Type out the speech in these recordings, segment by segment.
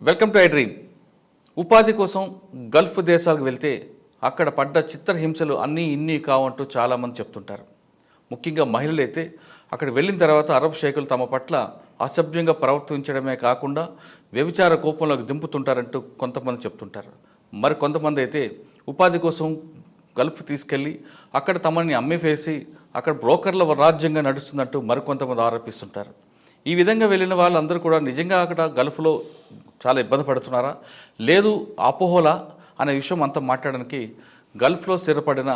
Welcome to I dream. ఉపాధి కోసం Gulf దేశాలకు వెళ్తే అక్కడ పడ్డ చిత్రహింసలు అన్నీ ఇన్ని కావంటూ చాలామంది చెప్తుంటారు. ముఖ్యంగా మహిళలు అయితే అక్కడ వెళ్ళిన తర్వాత అరబ్ షేకులు తమ పట్ల అసభ్యంగా ప్రవర్తించడమే కాకుండా వ్యభిచార కోపంలోకి దింపుతుంటారంటూ కొంతమంది చెప్తుంటారు. మరి కొంతమంది అయితే ఉపాధి కోసం గల్ఫ్ తీసుకెళ్ళి అక్కడ తమని అమ్మివేసి అక్కడ బ్రోకర్ల రాజ్యంగా నడుస్తున్నట్టు మరికొంతమంది ఆరోపిస్తుంటారు. ఈ విధంగా వెళ్ళిన వాళ్ళందరూ కూడా నిజంగా అక్కడ గల్ఫ్లో చాలా ఇబ్బంది పడుతున్నారా, లేదు అపోహలా అనే విషయం అంతా మాట్లాడడానికి గల్ఫ్లో స్థిరపడిన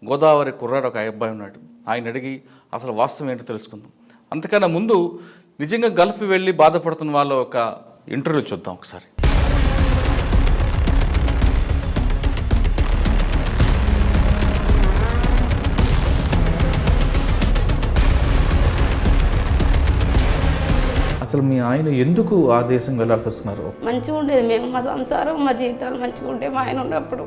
గోదావరి కుర్రాడు ఒక అబ్బాయి ఉన్నాడు. ఆయన అడిగి అసలు వాస్తవం ఏంటో తెలుసుకుందాం. అంతకన్నా ముందు నిజంగా గల్ఫ్ వెళ్ళి బాధపడుతున్న వాళ్ళ ఒక ఇంటర్వ్యూ చూద్దాం ఒకసారి. అసలు మీ ఆయన ఎందుకు ఆ దేశం వెళ్ళాల్సి వస్తున్నారు? మంచిగా ఉండేది, మేము మా సంసారం మా జీవితాలు మంచిగా ఉంటే మా ఆయన ఉన్నప్పుడు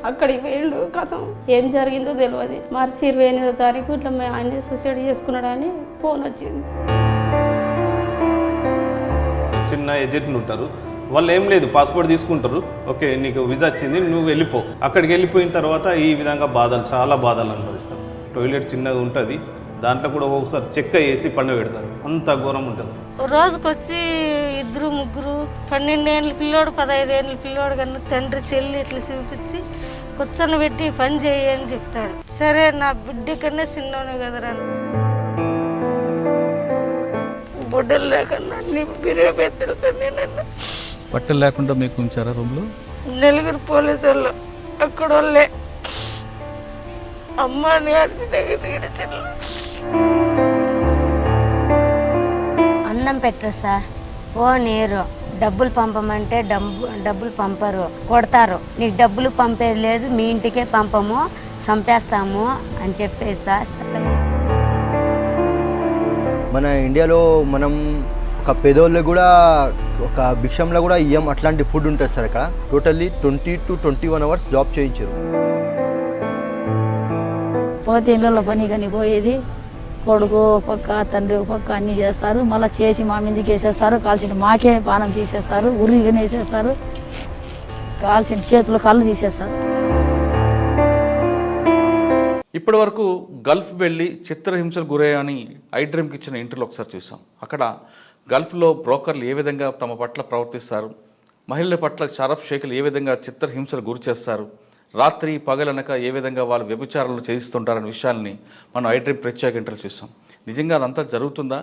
అక్కడికి పోయిండు. కథం ఏం జరిగిందో తెలియదు. మార్చి 28వ తారీఖు ఇట్లా మా ఆయన సూసైడ్ చేసుకున్నాడని ఫోన్ వచ్చింది. చిన్న ఏజెంట్లు ఉంటారు, వాళ్ళు ఏం లేదు పాస్పోర్ట్ తీసుకుంటారు, ఓకే నీకు వీసా వచ్చింది నువ్వు వెళ్ళిపో. అక్కడికి వెళ్ళిపోయిన తర్వాత ఈ విధంగా బాధలు, చాలా బాధలు అనుభవిస్తాం. టోయిలెట్ చిన్నగా ఉంటుంది, దాంట్లో కూడా ఒకసారి చెక్క వేసి పండ పెడతారు, అంత ఘోరం ఉంటుంది సార్. రోజుకొచ్చి 2-3 12 ఏళ్ళ పిల్లోడు 15 ఏళ్ళ పిల్లోడు కన్నా తండ్రి చెల్లి ఇట్లా చూపించి కూర్చొని పెట్టి పని చేయని చెప్తాడు. సరే నా బిడ్డ కన్నా చిన్నోనే కదరా, బొడ్డలు లేకన్నా నీ బిరే పెద్దలు బట్టలు లేకుండా మీకు ఉంచారా రూమ్లో? నలుగురు పోలీసు వాళ్ళు అక్కడ వాళ్ళే అమ్మని అరిచిన అన్నం పెట్టరు సార్, ఓ నీరు డబ్బులు పంపమంటే డబ్బులు పంపరు, కొడతారు. నీకు డబ్బులు పంపేది లేదు, మీ ఇంటికే పంపము, చంపేస్తాము అని చెప్పేసి సార్. మన ఇండియాలో మనం ఒక పేదోళ్ళు కూడా ఒక భిక్షంలో కూడా ఇయ్యం, అట్లాంటి ఫుడ్ ఉంటుంది సార్. ఇక్కడ టోటల్లీ 20 to 21 hours జాబ్ చేయించారు. పోతే ఇళ్ళలో పని కానీ పోయేది, కొడుకు పక్క తండ్రి పక్క అన్నీ చేస్తారు. మళ్ళీ చేసి మా మీదకి వేసేస్తారు, కాల్చిన మాకే పానం తీసేస్తారు, ఉరిగానే వేసేస్తారు, కాల్చిన చేతులు కాళ్ళు తీసేస్తారు. ఇప్పటి వరకు గల్ఫ్ వెళ్ళి చిత్రహింసలు గురయ్యాయని ఐ డ్రీమ్కి ఇచ్చిన ఇంటర్వ్యూలో ఒకసారి చూసాం. అక్కడ గల్ఫ్లో బ్రోకర్లు ఏ విధంగా తమ పట్ల ప్రవర్తిస్తారు, మహిళల పట్ల షరఫ్ షేకులు ఏ విధంగా చిత్రహింసలు గురి చేస్తారు, రాత్రి పగలనక ఏ విధంగా వాళ్ళు వ్యభిచారాలు చేయిస్తుంటారనే విషయాల్ని మనం ఐ డ్రీమ్ ప్రత్యేక ఇంటర్వ్యూ చూసాం. నిజంగా అదంతా జరుగుతుందా,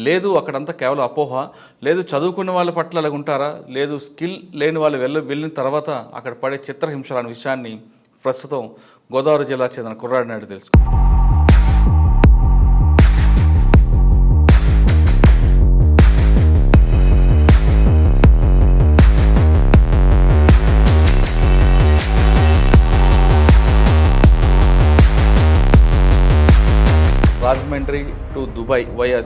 లేదు అక్కడంతా కేవలం అపోహ, లేదు చదువుకున్న వాళ్ళ పట్ల అలాగ ఉంటారా, లేదు స్కిల్ లేని వాళ్ళు వెళ్ళిన తర్వాత అక్కడ పడే చిత్రహింసలు అనే విషయాన్ని ప్రస్తుతం గోదావరి జిల్లా చెందిన కుర్రాడిని అడిగి తెలుసుకుంటాం. Rajahmundry to Dubai via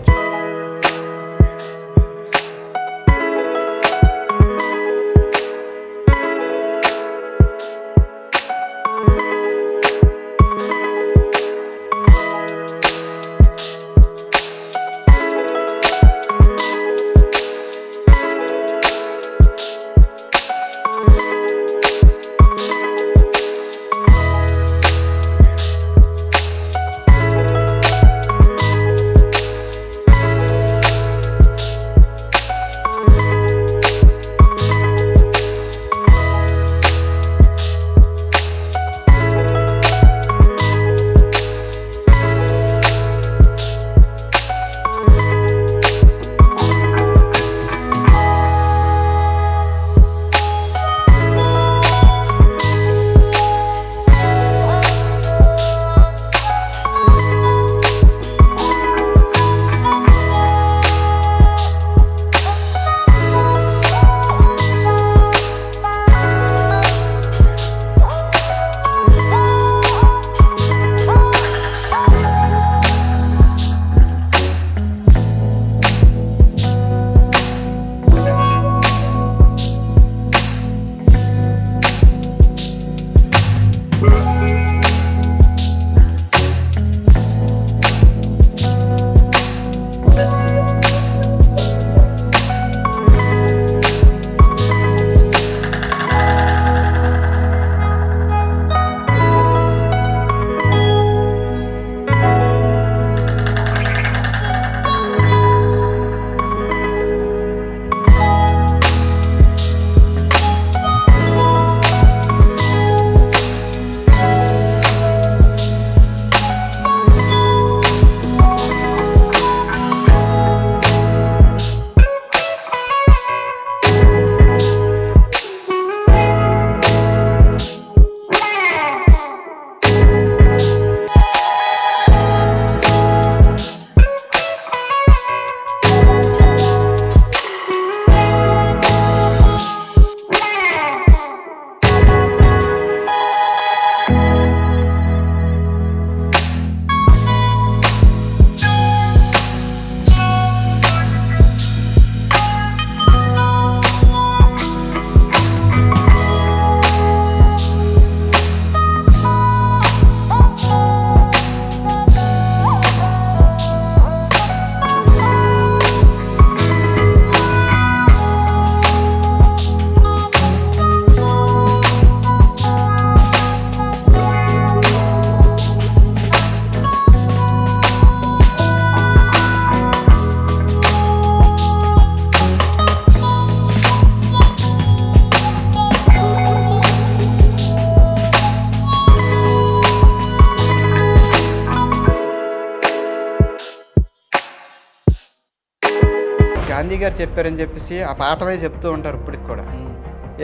Gandhi గారు చెప్పారని చెప్పేసి ఆ పాఠమే చెప్తూ ఉంటారు ఇప్పటికి కూడా.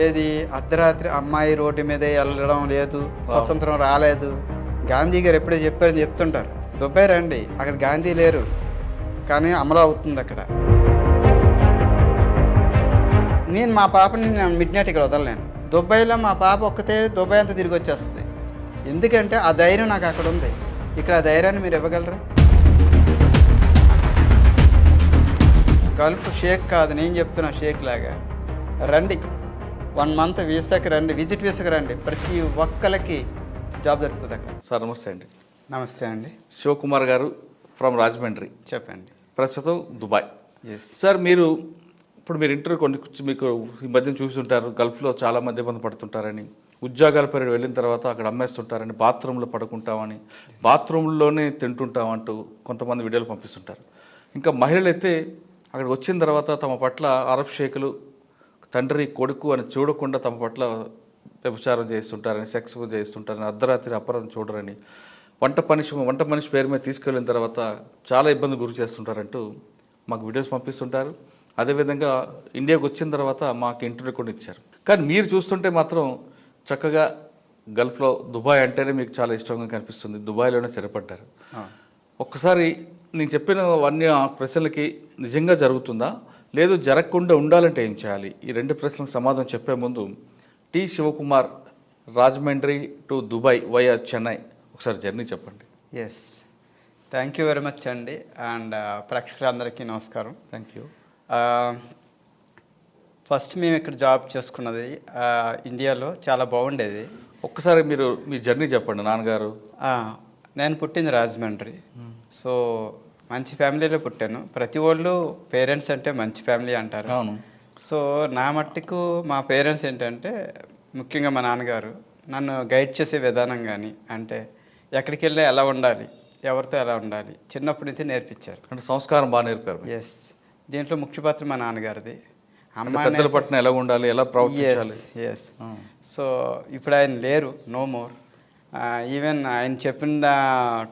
ఏది అర్ధరాత్రి అమ్మాయి రోడ్డు మీదే వెళ్ళడం లేదు, స్వతంత్రం రాలేదు, గాంధీ గారు ఎప్పుడే చెప్పారని చెప్తుంటారు. దుబాయ్ రండి, అక్కడ గాంధీ లేరు కానీ అమలు అవుతుంది అక్కడ. నేను మా పాపని మిడ్ నైట్ ఇక్కడ వదలలేను. దుబాయ్లో మా పాప ఒక్కతే దుబాయ్ అంతా తిరిగి వచ్చేస్తుంది. ఎందుకంటే ఆ ధైర్యం నాకు అక్కడ ఉంది. ఇక్కడ ఆ ధైర్యాన్ని మీరు ఇవ్వగలరా? గల్ఫ్ షేక్ కాదు, నేను చెప్తున్నా షేక్ లాగా. రండి, 1 మంత్ వీసాకి రండి, విజిట్ వీసాకి రండి, ప్రతి ఒక్కరికి జాబ్ దొరుకుతుంది అక్కడ. సార్ నమస్తే అండి. నమస్తే అండి. శివకుమార్ గారు ఫ్రమ్ రాజమండ్రి, చెప్పండి. ప్రస్తుతం దుబాయ్. ఎస్ సార్ మీరు ఇంటర్వ్యూ మీకు ఈ మధ్యన చూస్తుంటారు, గల్ఫ్లో చాలామంది ఇబ్బంది పడుతుంటారని, ఉద్యోగాల పేరు వెళ్ళిన తర్వాత అక్కడ అమ్మేస్తుంటారని, బాత్రూంలో పడుకుంటామని, బాత్రూంలోనే తింటుంటామంటూ కొంతమంది వీడియోలు పంపిస్తుంటారు. ఇంకా మహిళలు అయితే అక్కడికి వచ్చిన తర్వాత తమ పట్ల అరబ్ షేకులు తండ్రి కొడుకు అని చూడకుండా తమ పట్ల వ్యభిచారం చేస్తుంటారని, సెక్స్ చేస్తుంటారని, అర్ధరాత్రి అపరాధం చూడరని, వంట మనిషి పేరు మీద తీసుకెళ్ళిన తర్వాత చాలా ఇబ్బంది గురి చేస్తుంటారంటూ మాకు వీడియోస్ పంపిస్తుంటారు. అదేవిధంగా ఇండియాకి వచ్చిన తర్వాత మాకు ఇంటర్వ్యూ కూడా ఇచ్చారు. కానీ మీరు చూస్తుంటే మాత్రం చక్కగా గల్ఫ్లో దుబాయ్ అంటేనే మీకు చాలా ఇష్టంగా కనిపిస్తుంది, దుబాయ్లోనే స్థిరపడ్డారు. ఒక్కసారి నేను చెప్పిన అన్ని ప్రశ్నలకి నిజంగా జరుగుతుందా, లేదు జరగకుండా ఉండాలంటే ఏం చేయాలి? ఈ 2 ప్రశ్నలకు సమాధానం చెప్పే ముందు T Sivakumar Rajahmundry to Dubai via Chennai ఒకసారి జర్నీ చెప్పండి. Yes, thank you very much అండి. అండ్ ప్రేక్షకులందరికీ నమస్కారం. Thank you. ఫస్ట్ మేము ఇక్కడ జాబ్ చేసుకున్నది ఇండియాలో చాలా బాగుండేది. ఒక్కసారి మీరు మీ జర్నీ చెప్పండి. నాన్నగారు? నేను పుట్టింది రాజమండ్రి. సో మంచి ఫ్యామిలీలో పుట్టాను. ప్రతి వాళ్ళు పేరెంట్స్ అంటే మంచి ఫ్యామిలీ అంటారు. అవును. సో నా మట్టుకు మా పేరెంట్స్ ఏంటంటే, ముఖ్యంగా మా నాన్నగారు నన్ను గైడ్ చేసే విధానం కానీ, అంటే ఎక్కడికి వెళ్ళినా ఎలా ఉండాలి, ఎవరితో ఎలా ఉండాలి, చిన్నప్పటి నుంచి నేర్పించారు. అంటే సంస్కారం బాగా నేర్పారు. ఎస్, దీంట్లో ముఖ్య పాత్ర మా నాన్నగారిది. పెద్దల పట్ల ఎలా ఉండాలి, ఎలా ప్రవర్తించాలి. ఎస్. సో ఇప్పుడు ఆయన లేరు, నో మోర్. ఈవెన్ ఆయన చెప్పిన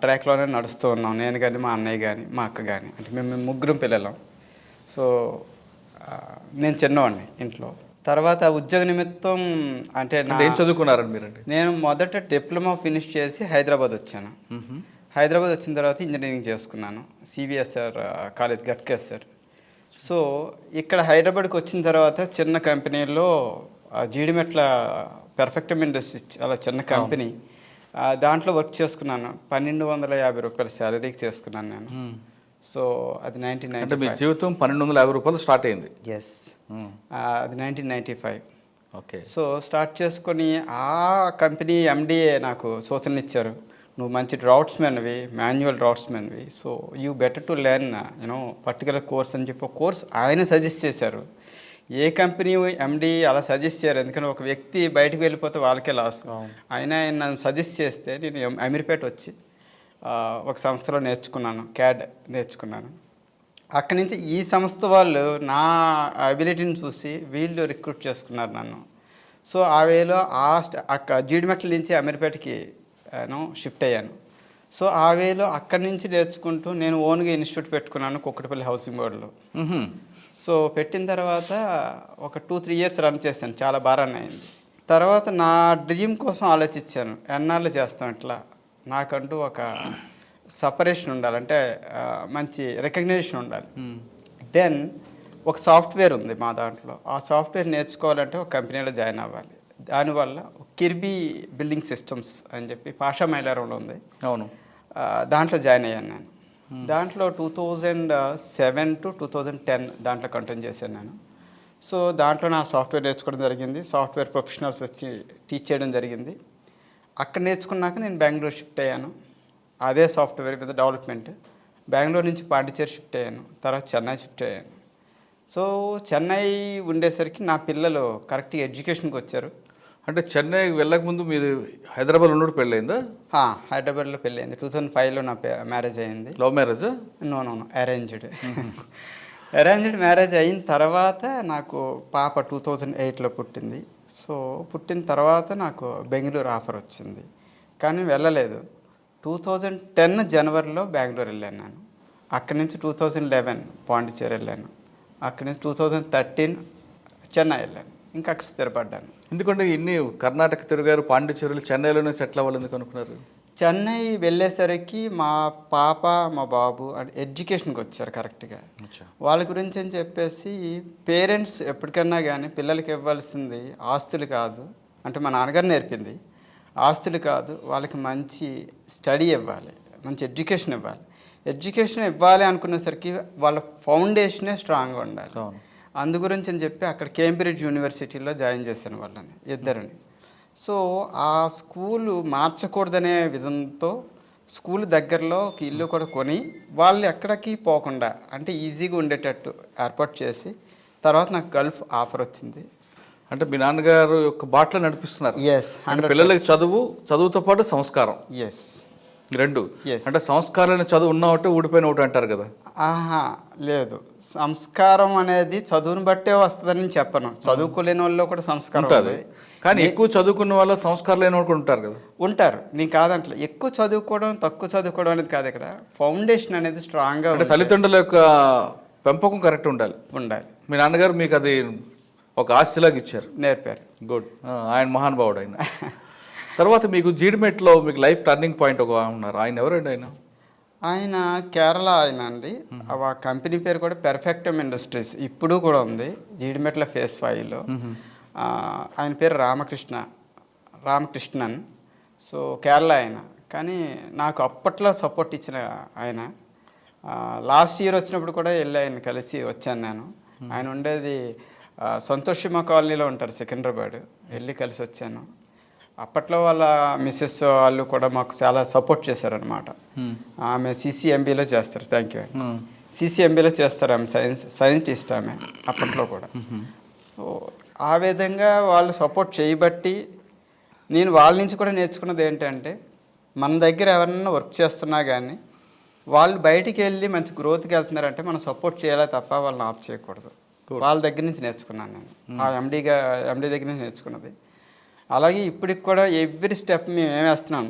ట్రాక్లోనే నడుస్తూ ఉన్నాం, నేను కానీ, మా అన్నయ్య కానీ, మా అక్క కానీ. అంటే మేము 3 పిల్లలం. సో నేను చిన్నవాడిని ఇంట్లో. తర్వాత ఉద్యోగ నిమిత్తం అంటే ఏం చదువుకున్నారండి మీరండి? నేను మొదట డిప్లొమా ఫినిష్ చేసి హైదరాబాద్ వచ్చాను. హైదరాబాద్ వచ్చిన తర్వాత ఇంజనీరింగ్ చేసుకున్నాను, సిబిఎస్ఆర్ కాలేజ్, గట్కేసర్. సో ఇక్కడ హైదరాబాద్కి వచ్చిన తర్వాత చిన్న కంపెనీలో జీడిమెట్ల పెర్ఫెక్టమ్ ఇండస్ట్రీ, చాలా చిన్న కంపెనీ, దాంట్లో వర్క్ చేసుకున్నాను. 1250 రూపాయల శాలరీకి చేసుకున్నాను నేను. సో అది 1995. అంటే మీ జీవితం 1250 రూపాయలు స్టార్ట్ అయింది? ఎస్, అది 1995. ఓకే. సో స్టార్ట్ చేసుకొని ఆ కంపెనీ ఎండిఏ నాకు సూచనలు ఇచ్చారు, నువ్వు మంచి డ్రాఫ్ట్స్మెన్వి, మాన్యువల్ డ్రాఫ్ట్స్మెన్వి, so you better to learn particular course అని చెప్పి ఒక కోర్స్ ఆయన సజెస్ట్ చేశారు. ఏ కంపెనీ ఎండి అలా సజెస్ట్ చేయరు, ఎందుకంటే ఒక వ్యక్తి బయటకు వెళ్ళిపోతే వాళ్ళకే లాస్. ఆయన నన్ను సజెస్ట్ చేస్తే నేను అమీర్పేట వచ్చి ఒక సంస్థలో నేర్చుకున్నాను, క్యాడ్ నేర్చుకున్నాను. అక్కడి నుంచి ఈ సంస్థ వాళ్ళు నా అబిలిటీని చూసి వీళ్ళు రిక్రూట్ చేసుకున్నారు నన్ను. సో ఆ వేలో జీడిమెట్ల నుంచి అమీర్పేటకి షిఫ్ట్ అయ్యాను. సో ఆ వేలో అక్కడి నుంచి నేర్చుకుంటూ నేను ఓన్గా ఇన్స్టిట్యూట్ పెట్టుకున్నాను కుక్కటిపల్లి హౌసింగ్ బోర్డులో. సో పెట్టిన తర్వాత ఒక 2-3 ఇయర్స్ రన్ చేశాను, చాలా బాగా రన్ అయింది. తర్వాత నా డ్రీమ్ కోసం ఆలోచించాను, ఎన్నాళ్ళు చేస్తాం ఇట్లా, నాకంటూ ఒక సపరేషన్ ఉండాలి, అంటే మంచి రికగ్నిషన్ ఉండాలి. దెన్ ఒక సాఫ్ట్వేర్ ఉంది మా దాంట్లో, ఆ సాఫ్ట్వేర్ నేర్చుకోవాలంటే ఒక కంపెనీలో జాయిన్ అవ్వాలి. దానివల్ల కిర్బీ బిల్డింగ్ సిస్టమ్స్ అని చెప్పి పాషా మైలారంలో ఉంది. అవును. దాంట్లో జాయిన్ అయ్యాను నేను. దాంట్లో 2007 to 2010 దాంట్లో కంటిన్యూ చేశాను నేను. సో దాంట్లో నా సాఫ్ట్వేర్ నేర్చుకోవడం జరిగింది, సాఫ్ట్వేర్ ప్రొఫెషనల్స్ వచ్చి టీచ్ చేయడం జరిగింది. అక్కడ నేర్చుకున్నాక నేను బెంగళూరు షిఫ్ట్ అయ్యాను, అదే సాఫ్ట్వేర్ మీద డెవలప్మెంట్. బెంగళూరు నుంచి పాండిచేరి షిఫ్ట్ అయ్యాను, తర్వాత చెన్నై షిఫ్ట్ అయ్యాను. సో చెన్నై ఉండేసరికి నా పిల్లలు కరెక్ట్గా ఎడ్యుకేషన్కి వచ్చారు. అంటే చెన్నై వెళ్ళకముందు మీరు హైదరాబాద్ ఉన్నప్పుడు పెళ్ళయిందా? హైదరాబాద్లో పెళ్ళయింది. 2005లో నా మ్యారేజ్ అయింది. Love marriage? No, arranged. Arranged marriage అయిన తర్వాత నాకు పాప 2008లో పుట్టింది. సో పుట్టిన తర్వాత నాకు బెంగళూరు ఆఫర్ వచ్చింది, కానీ వెళ్ళలేదు. 2010 జనవరిలో బెంగళూరు వెళ్ళాను నేను. అక్కడి నుంచి 2011 పాండిచేరి వెళ్ళాను. అక్కడి నుంచి 2013 చెన్నై వెళ్ళాను, ఇంకా అక్కడ స్థిరపడ్డాను. ఎందుకంటే ఇన్ని కర్ణాటక తిరిగారు, పాండిచేరులు, చెన్నైలోనే సెటిల్ అవ్వాలి ఎందుకు అనుకున్నారు? చెన్నై వెళ్ళేసరికి మా పాప మా బాబు ఎడ్యుకేషన్కి వచ్చారు కరెక్ట్గా. వాళ్ళ గురించి అని చెప్పేసి పేరెంట్స్ ఎప్పటికన్నా కానీ పిల్లలకి ఇవ్వాల్సింది ఆస్తులు కాదు, అంటే మా నాన్నగారు నేర్పింది ఆస్తులు కాదు, వాళ్ళకి మంచి స్టడీ ఇవ్వాలి, మంచి ఎడ్యుకేషన్ ఇవ్వాలి. ఎడ్యుకేషన్ ఇవ్వాలి అనుకునేసరికి వాళ్ళ ఫౌండేషనే స్ట్రాంగ్గా ఉండాలి. అందు గురించి అని చెప్పి అక్కడ కేంబ్రిడ్జ్ యూనివర్సిటీలో జాయిన్ చేశాను వాళ్ళని ఇద్దరిని. సో ఆ స్కూలు మార్చకూడదనే విధంతో స్కూల్ దగ్గరలో ఒక ఇల్లు కూడా కొని వాళ్ళు ఎక్కడికి పోకుండా అంటే ఈజీగా ఉండేటట్టు ఏర్పాటు చేసి తర్వాత నాకు గల్ఫ్ ఆఫర్ వచ్చింది. అంటే మీ నాన్నగారు యొక్క బాటలో నడిపిస్తున్నారు. ఎస్, పిల్లలకి చదువుతో పాటు సంస్కారం. ఎస్, రెండు. అంటే సంస్కారాన్ని చదువు ఉన్న ఒకటి ఊడిపోయిన ఒకటి అంటారు కదా. ఆహా లేదు, సంస్కారం అనేది చదువుని బట్టే వస్తుందని నేను చెప్పను. చదువుకోలేని వాళ్ళు కూడా సంస్కారం ఉంటుంది, కానీ ఎక్కువ చదువుకున్న వాళ్ళు సంస్కారం లేని వాళ్ళు ఉంటారు కదా. ఉంటారు, నేను కాదంటలే. ఎక్కువ చదువుకోవడం తక్కువ చదువుకోవడం అనేది కాదు, ఇక్కడ ఫౌండేషన్ అనేది స్ట్రాంగ్గా అంటే తల్లిదండ్రుల యొక్క పెంపకం కరెక్ట్ ఉండాలి. మీ నాన్నగారు మీకు అది ఒక ఆస్తిలాగా ఇచ్చారు, నేర్పారు. గుడ్. ఆయన మహానుభావుడు ఆయన. తర్వాత మీకు జీడిమెట్లో మీకు లైఫ్ టర్నింగ్ పాయింట్ ఒక ఉన్నారు, ఆయన ఎవరండి? ఆయన కేరళ ఆయన అండి. ఆ కంపెనీ పేరు కూడా పెర్ఫెక్టమ్ ఇండస్ట్రీస్, ఇప్పుడు కూడా ఉంది జీడిమెట్ల ఫేస్ 5లో. ఆయన పేరు రామకృష్ణన్. సో కేరళ ఆయన, కానీ నాకు అప్పట్లో సపోర్ట్ ఇచ్చిన ఆయన. లాస్ట్ ఇయర్ వచ్చినప్పుడు కూడా వెళ్ళి ఆయన కలిసి వచ్చాను నేను. ఆయన ఉండేది సంతోషిమా కాలనీలో ఉంటారు, సికింద్రాబాద్. వెళ్ళి కలిసి వచ్చాను. అప్పట్లో వాళ్ళ మిస్సెస్ వాళ్ళు కూడా మాకు చాలా సపోర్ట్ చేశారనమాట. ఆమె CCMBలో చేస్తారు. Thank you. CCMBలో చేస్తారు ఆమె, సైంటిస్ట్ ఆమె అప్పట్లో కూడా. సో ఆ విధంగా వాళ్ళు సపోర్ట్ చేయబట్టి నేను వాళ్ళ నుంచి కూడా నేర్చుకున్నది ఏంటంటే, మన దగ్గర ఎవరన్నా వర్క్ చేస్తున్నా కానీ వాళ్ళు బయటికి వెళ్ళి మంచి గ్రోత్కి వెళ్తున్నారంటే మనం సపోర్ట్ చేయాలి తప్ప వాళ్ళని ఆఫ్ చేయకూడదు. వాళ్ళ దగ్గర నుంచి నేర్చుకున్నాను నేను, ఆ ఎండీ దగ్గర నుంచి నేర్చుకున్నది. అలాగే ఇప్పటికి కూడా ఎవ్రీ స్టెప్ మేము వేస్తున్నాం,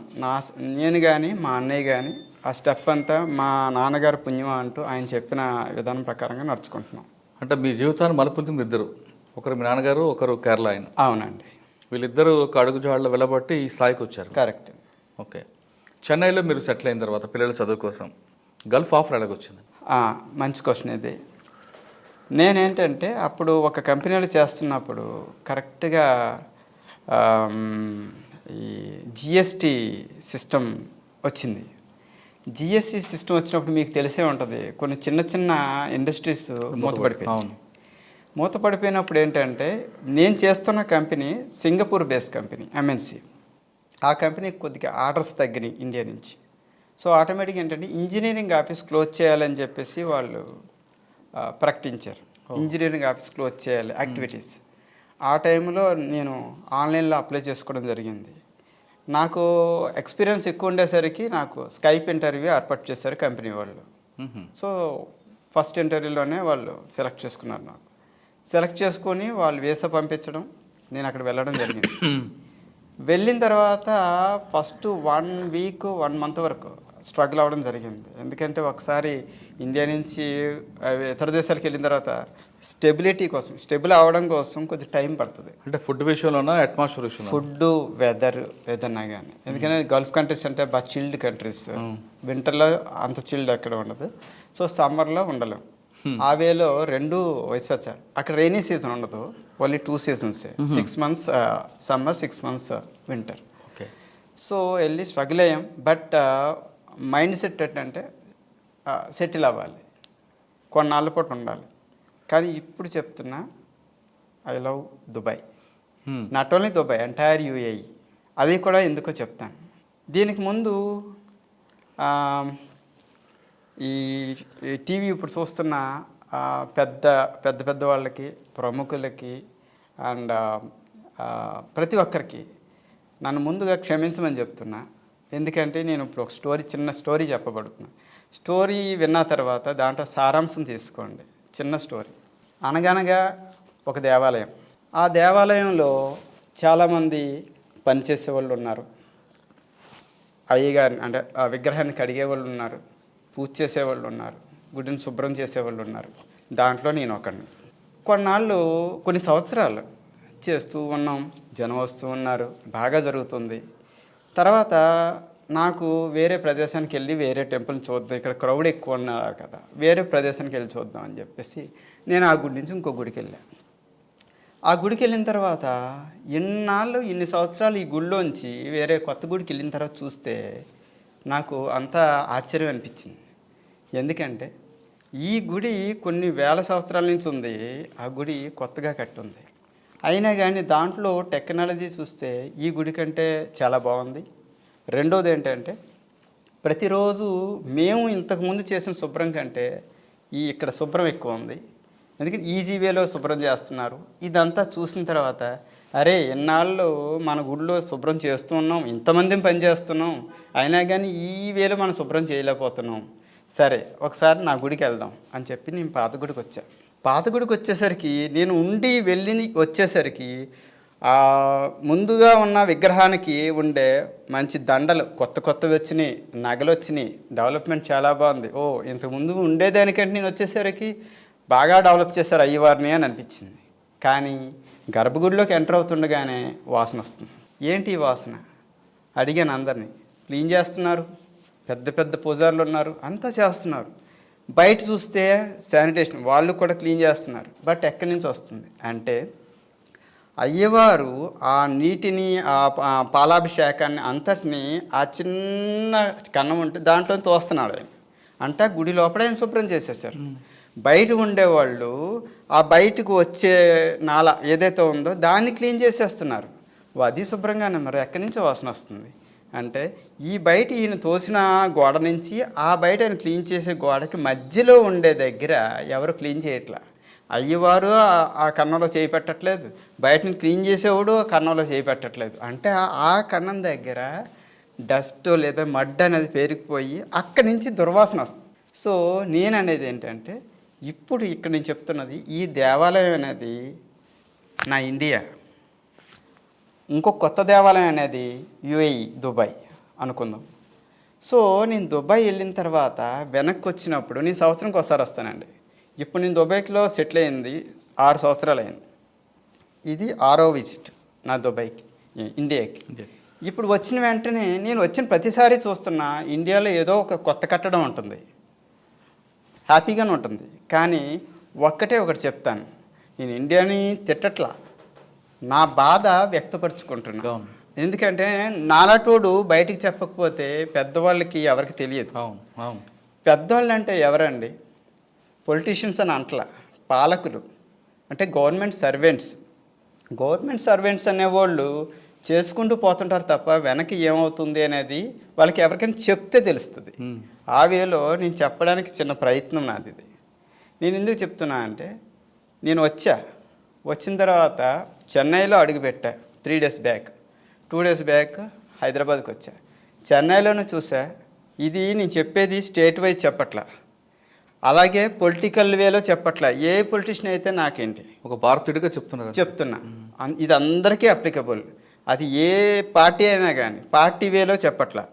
నేను కానీ మా అన్నయ్య కానీ ఆ స్టెప్ అంతా మా నాన్నగారు పుణ్యం అంటూ ఆయన చెప్పిన విధానం ప్రకారంగా నడుచుకుంటున్నాం. అంటే మీ జీవితాన్ని మలుపుతుంది ఇద్దరు, ఒకరు మీ నాన్నగారు, ఒకరు కేరళ ఆయన. అవునండి. వీళ్ళిద్దరూ ఒక అడుగుజాడలో వెళ్ళబట్టి ఈ స్థాయికి వచ్చారు. కరెక్ట్. ఓకే. చెన్నైలో మీరు సెటిల్ అయిన తర్వాత పిల్లల చదువు కోసం గల్ఫ్ ఆఫర్ ఎలాగొచ్చింది? మంచి క్వశ్చన్ ఇది. నేనేంటంటే అప్పుడు ఒక కంపెనీలో చేస్తున్నప్పుడు కరెక్ట్గా ఈ GST సిస్టమ్ వచ్చింది. GST సిస్టమ్ వచ్చినప్పుడు మీకు తెలిసే ఉంటుంది, కొన్ని చిన్న చిన్న ఇండస్ట్రీస్ మూతపడిపోయాయి. మూతపడిపోయినప్పుడు ఏంటంటే, నేను చేస్తున్న company Singapore based company, MNC. ఆ కంపెనీకి కొద్దిగా ఆర్డర్స్ తగ్గినాయి ఇండియా నుంచి. సో ఆటోమేటిక్గా ఏంటంటే ఇంజనీరింగ్ ఆఫీస్ క్లోజ్ చేయాలని చెప్పేసి వాళ్ళు ప్రకటించారు. ఇంజనీరింగ్ ఆఫీస్ క్లోజ్ చేయాలి యాక్టివిటీస్. ఆ టైంలో నేను ఆన్లైన్లో అప్లై చేసుకోవడం జరిగింది. నాకు ఎక్స్పీరియన్స్ ఎక్కువ ఉండేసరికి నాకు స్కైప్ ఇంటర్వ్యూ ఏర్పాటు చేశారు కంపెనీ వాళ్ళు. సో ఫస్ట్ ఇంటర్వ్యూలోనే వాళ్ళు సెలెక్ట్ చేసుకున్నారు. నాకు సెలెక్ట్ చేసుకొని వాళ్ళు వీసా పంపించడం, నేను అక్కడ వెళ్ళడం జరిగింది. వెళ్ళిన తర్వాత ఫస్ట్ 1 వీక్ 1 మంత్ వరకు స్ట్రగుల్ అవ్వడం జరిగింది. ఎందుకంటే ఒకసారి ఇండియా నుంచి ఇతర దేశాలకు వెళ్ళిన తర్వాత స్టెబుల్ అవ్వడం కోసం కొద్దిగా టైం పడుతుంది. అంటే ఫుడ్ విషయంలోనా, అట్మాస్ఫియర్ విషయంలో? ఫుడ్, వెదర్ ఏదన్నా కానీ. ఎందుకంటే గల్ఫ్ కంట్రీస్ అంటే బాగా చిల్డ్ కంట్రీస్, వింటర్లో అంత చిల్డ్ ఎక్కడ ఉండదు. సో సమ్మర్లో ఉండలేం. ఆ వేలో 2 వయసు వచ్చారు. అక్కడ రైనీ సీజన్ ఉండదు, only 2 seasons, 6 months summer, 6 months winter. Okay. So వెళ్ళి స్ట్రగుల్ అయ్యాం. బట్ మైండ్ సెట్ ఏంటంటే సెటిల్ అవ్వాలి, కొన్నాళ్ళ పాటు ఉండాలి. కానీ ఇప్పుడు చెప్తున్నా, I love Dubai. Not only Dubai, entire UAE. అది కూడా ఎందుకో చెప్తాను. దీనికి ముందు ఈ టీవీ ఇప్పుడు చూస్తున్న పెద్ద వాళ్ళకి, ప్రముఖులకి అండ్ ప్రతి ఒక్కరికి నన్ను ముందుగా క్షమించమని చెప్తున్నా. ఎందుకంటే నేను ఇప్పుడు ఒక చిన్న స్టోరీ చెప్పబడుతున్నా. స్టోరీ విన్న తర్వాత దాంట్లో సారాంశం తీసుకోండి. చిన్న స్టోరీ. అనగనగా ఒక దేవాలయం. ఆ దేవాలయంలో చాలామంది పనిచేసే వాళ్ళు ఉన్నారు, అయ్యగారిని అంటే ఆ విగ్రహాన్ని కడిగే వాళ్ళు ఉన్నారు, పూజ చేసేవాళ్ళు ఉన్నారు, గుడిని శుభ్రం చేసేవాళ్ళు ఉన్నారు, దాంట్లో నేను ఒకడిని. కొన్నాళ్ళు కొన్ని సంవత్సరాలు చేస్తూ ఉన్నాం, జనం వస్తూ ఉన్నారు, బాగా జరుగుతుంది. తర్వాత నాకు వేరే ప్రదేశానికి వెళ్ళి వేరే టెంపుల్ని చూద్దాం, ఇక్కడ క్రౌడ్ ఎక్కువ ఉన్నారు కదా, వేరే ప్రదేశానికి వెళ్ళి చూద్దాం అని చెప్పేసి నేను ఆ గుడి నుంచి ఇంకో గుడికి వెళ్ళాను. ఆ గుడికి వెళ్ళిన తర్వాత ఇన్ని సంవత్సరాలు ఈ గుడిలోంచి వేరే కొత్త గుడికి వెళ్ళిన తర్వాత చూస్తే నాకు అంతా ఆశ్చర్యం అనిపించింది. ఎందుకంటే ఈ గుడి కొన్ని వేల సంవత్సరాల నుంచి ఉంది, ఆ గుడి కొత్తగా కట్టుంది. అయినా కానీ దాంట్లో టెక్నాలజీ చూస్తే ఈ గుడి కంటే చాలా బాగుంది. రెండోది ఏంటంటే ప్రతిరోజు మేము ఇంతకుముందు చేసిన శుభ్రం కంటే ఇక్కడ శుభ్రం ఎక్కువ ఉంది. ఎందుకంటే ఈజీ వేలో శుభ్రం చేస్తున్నారు. ఇదంతా చూసిన తర్వాత అరే ఎన్నాళ్ళు మన గుడిలో శుభ్రం చేస్తూ ఉన్నాం, ఇంతమందిని పని చేస్తున్నాం, అయినా కానీ ఈ వేలో మనం శుభ్రం చేయలేకపోతున్నాం. సరే ఒకసారి నా గుడికి వెళ్దాం అని చెప్పి నేను పాత గుడికి వచ్చాను. పాత గుడికి వచ్చేసరికి నేను వచ్చేసరికి ముందుగా ఉన్న విగ్రహానికి ఉండే మంచి దండలు కొత్తవి వచ్చినాయి, నగలు వచ్చినాయి, డెవలప్మెంట్ చాలా బాగుంది. ఇంతకుముందు ఉండేదానికంటే నేను వచ్చేసరికి బాగా డెవలప్ చేశారు అయ్యవారిని అని అనిపించింది. కానీ గర్భగుడిలోకి ఎంటర్ అవుతుండగానే వాసన వస్తుంది. ఏంటి ఈ వాసన అడిగాను అందరినీ. క్లీన్ చేస్తున్నారు, పెద్ద పెద్ద పూజారులు ఉన్నారు, అంతా చేస్తున్నారు. బయట చూస్తే శానిటేషన్ వాళ్ళు కూడా క్లీన్ చేస్తున్నారు. బట్ ఎక్కడి నుంచి వస్తుంది అంటే అయ్యవారు ఆ నీటిని ఆ పాలాభిషేకాన్ని అంతటిని ఆ చిన్న కన్నం ఉంటే దాంట్లో తోస్తున్నాడు ఆయన. అంటే గుడి లోపల ఆయన శుభ్రం చేసేసారు. బయట ఉండేవాళ్ళు ఆ బయటకు వచ్చే నాల ఏదైతే ఉందో దాన్ని క్లీన్ చేసేస్తున్నారు. అది శుభ్రంగానే మరి ఎక్కడి నుంచి వాసన వస్తుంది అంటే ఈ బయట ఈయన తోసిన గోడ నుంచి ఆ బయట ఆయన క్లీన్ చేసే గోడకి మధ్యలో ఉండే దగ్గర ఎవరు క్లీన్ చేయట్లా. అయ్యవారు ఆ కన్నంలో చేయి పెట్టట్లేదు, బయటని క్లీన్ చేసేవాడు ఆ కన్నంలో చేయి పెట్టట్లేదు. అంటే ఆ కన్నం దగ్గర డస్ట్ లేదా మడ్ అనేది పేరుకుపోయి అక్కడి నుంచి దుర్వాసన వస్తుంది. సో నేను అనేది ఏంటంటే ఇప్పుడు ఇక్కడ నేను చెప్తున్నది ఈ దేవాలయం అనేది నా ఇండియా, ఇంకో కొత్త దేవాలయం అనేది యుఏఈ దుబాయ్ అనుకుందాం. సో నేను దుబాయ్ వెళ్ళిన తర్వాత వెనక్కి వచ్చినప్పుడు నేను సంవత్సరంకి ఒకసారి వస్తానండి. ఇప్పుడు నేను దుబాయ్లో సెటిల్ అయింది 6 సంవత్సరాలు అయింది. ఇది 6వ విజిట్ నా దుబాయ్కి, ఇండియాకి. ఇప్పుడు వచ్చిన వెంటనే నేను వచ్చిన ప్రతిసారి చూస్తున్నా ఇండియాలో ఏదో ఒక కొత్త కట్టడం ఉంటుంది, హ్యాపీగానే ఉంటుంది. కానీ ఒకటి చెప్తాను, నేను ఇండియాని తిట్టట్లా, నా బాధ వ్యక్తపరుచుకుంటున్నాను. ఎందుకంటే నాలాటోడు బయటికి చెప్పకపోతే పెద్దవాళ్ళకి ఎవరికి తెలియదు. పెద్దవాళ్ళు అంటే ఎవరండి? పొలిటీషియన్స్ అని అంటలా, పాలకులు అంటే గవర్నమెంట్ సర్వెంట్స్ అనేవాళ్ళు చేసుకుంటూ పోతుంటారు తప్ప వెనక్కి ఏమవుతుంది అనేది వాళ్ళకి ఎవరికైనా చెప్తే తెలుస్తుంది. ఆ వేలో నేను చెప్పడానికి చిన్న ప్రయత్నం నాది. ఇది నేను ఎందుకు చెప్తున్నా అంటే నేను వచ్చిన తర్వాత చెన్నైలో అడుగుపెట్టా 3 days బ్యాక్, 2 days బ్యాక్ హైదరాబాద్కి వచ్చా. చెన్నైలోనే చూసా. ఇది నేను చెప్పేది స్టేట్ వైజ్ చెప్పట్లా, అలాగే పొలిటికల్ వేలో చెప్పట్లా. ఏ పొలిటీషియన్ అయితే నాకేంటి, ఒక భారతీయుడిగా చెప్తున్నా. ఇది అందరికీ అప్లికబుల్. అది ఏ పార్టీ అయినా కానీ పార్టీ వేలో చెప్పట్లా.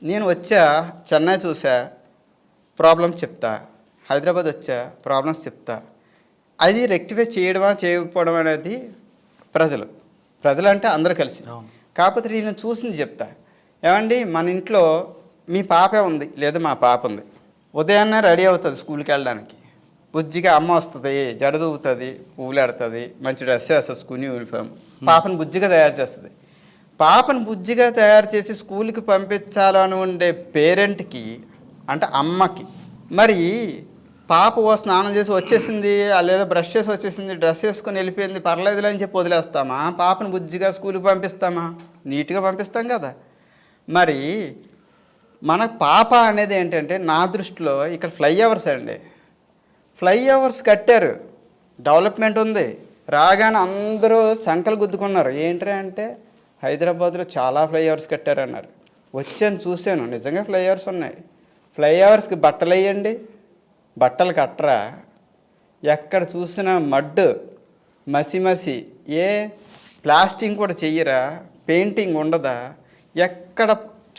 నేను వచ్చా, చెన్నై చూసా, ప్రాబ్లమ్స్ చెప్తా, హైదరాబాద్ వచ్చా, ప్రాబ్లమ్స్ చెప్తా. అది రెక్టిఫై చేయకపోవడం అనేది ప్రజలు అంటే అందరూ కలిసి. కాకపోతే నేను చూసింది చెప్తా. ఏమండి మన ఇంట్లో మీ పాపే ఉంది లేదా మా పాప ఉంది, ఉదయాన్నే రెడీ అవుతుంది స్కూల్కి వెళ్ళడానికి, బుజ్జిగా అమ్మ వస్తుంది, జడదూగుతుంది, పువ్వులు ఆడుతుంది, మంచి డ్రెస్ వేస్తుంది, స్కూల్ యూనిఫామ్, పాపను బుజ్జిగా తయారు చేస్తుంది. పాపను బుజ్జిగా తయారు చేసి స్కూల్కి పంపించాలని ఉండే పేరెంట్కి అంటే అమ్మకి, మరి పాప స్నానం చేసి వచ్చేసింది లేదా బ్రష్ చేసి వచ్చేసింది, డ్రెస్ వేసుకొని వెళ్ళిపోయింది, పర్లేదులే అని చెప్పి వదిలేస్తామా? పాపను బుజ్జిగా స్కూల్కి పంపిస్తామా? నీట్గా పంపిస్తాం కదా. మరి మన పాప అనేది ఏంటంటే నా దృష్టిలో ఇక్కడ ఫ్లైఓవర్స్ అండి. ఫ్లైఓవర్స్ కట్టారు, డెవలప్మెంట్ ఉంది. రాగానే అందరూ సంకలు గుద్దుకున్నారు. ఏంటి అంటే హైదరాబాద్లో చాలా ఫ్లైఓవర్స్ కట్టారన్నారు. వచ్చాను, చూశాను, నిజంగా ఫ్లైఓవర్స్ ఉన్నాయి. ఫ్లైఓవర్స్కి బట్టలు వేయండి, బట్టలు కట్టరా. ఎక్కడ చూసినా మడ్డు, మసి, ఏ ప్లాస్టింగ్ కూడా చెయ్యరా, పెయింటింగ్ ఉండదా. ఎక్కడ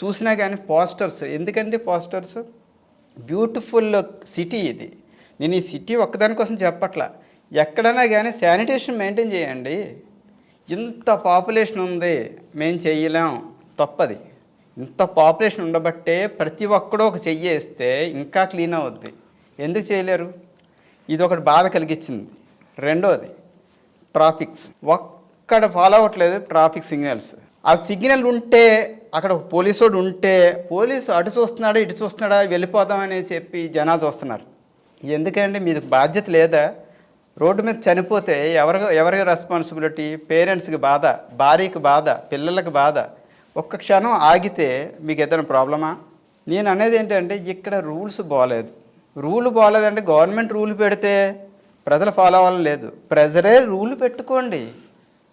చూసినా కానీ పోస్టర్స్. ఎందుకంటే పోస్టర్స్ బ్యూటిఫుల్ సిటీ ఇది. నేను ఈ సిటీ ఒక్కదాని కోసం చెప్పట్లా, ఎక్కడైనా కానీ శానిటేషన్ మెయింటైన్ చేయండి. ఇంత పాపులేషన్ ఉంది, మేము చెయ్యలేం, తప్పది. ఇంత పాపులేషన్ ఉండబట్టే ప్రతి ఒక్కడూ ఒక చెయ్యి వేస్తే ఇంకా క్లీన్ అవుద్ది. ఎందుకు చేయలేరు? ఇది ఒకటి బాధ కలిగించింది. రెండోది ట్రాఫిక్స్, ఒక్కడ ఫాలో అవ్వట్లేదు ట్రాఫిక్ సిగ్నల్స్. ఆ సిగ్నల్ ఉంటే అక్కడ ఒక పోలీసోడు ఉంటే పోలీసు అటు చూస్తున్నాడా ఇటు చూస్తున్నాడా వెళ్ళిపోదామని చెప్పి జనాలు చూస్తున్నారు. ఎందుకంటే మీకు బాధ్యత లేదా? రోడ్డు మీద చనిపోతే ఎవరికి రెస్పాన్సిబిలిటీ? పేరెంట్స్కి బాధ, భార్యకి బాధ, పిల్లలకి బాధ. ఒక్క క్షణం ఆగితే మీకు ఏదైనా ప్రాబ్లమా? నేను అనేది ఏంటంటే ఇక్కడ రూల్స్ బాగలేదు. రూల్ బాగలేదంటే గవర్నమెంట్ రూల్ పెడితే ప్రజలు ఫాలో అవ్వాలని లేదు, ప్రజలే రూల్ పెట్టుకోండి.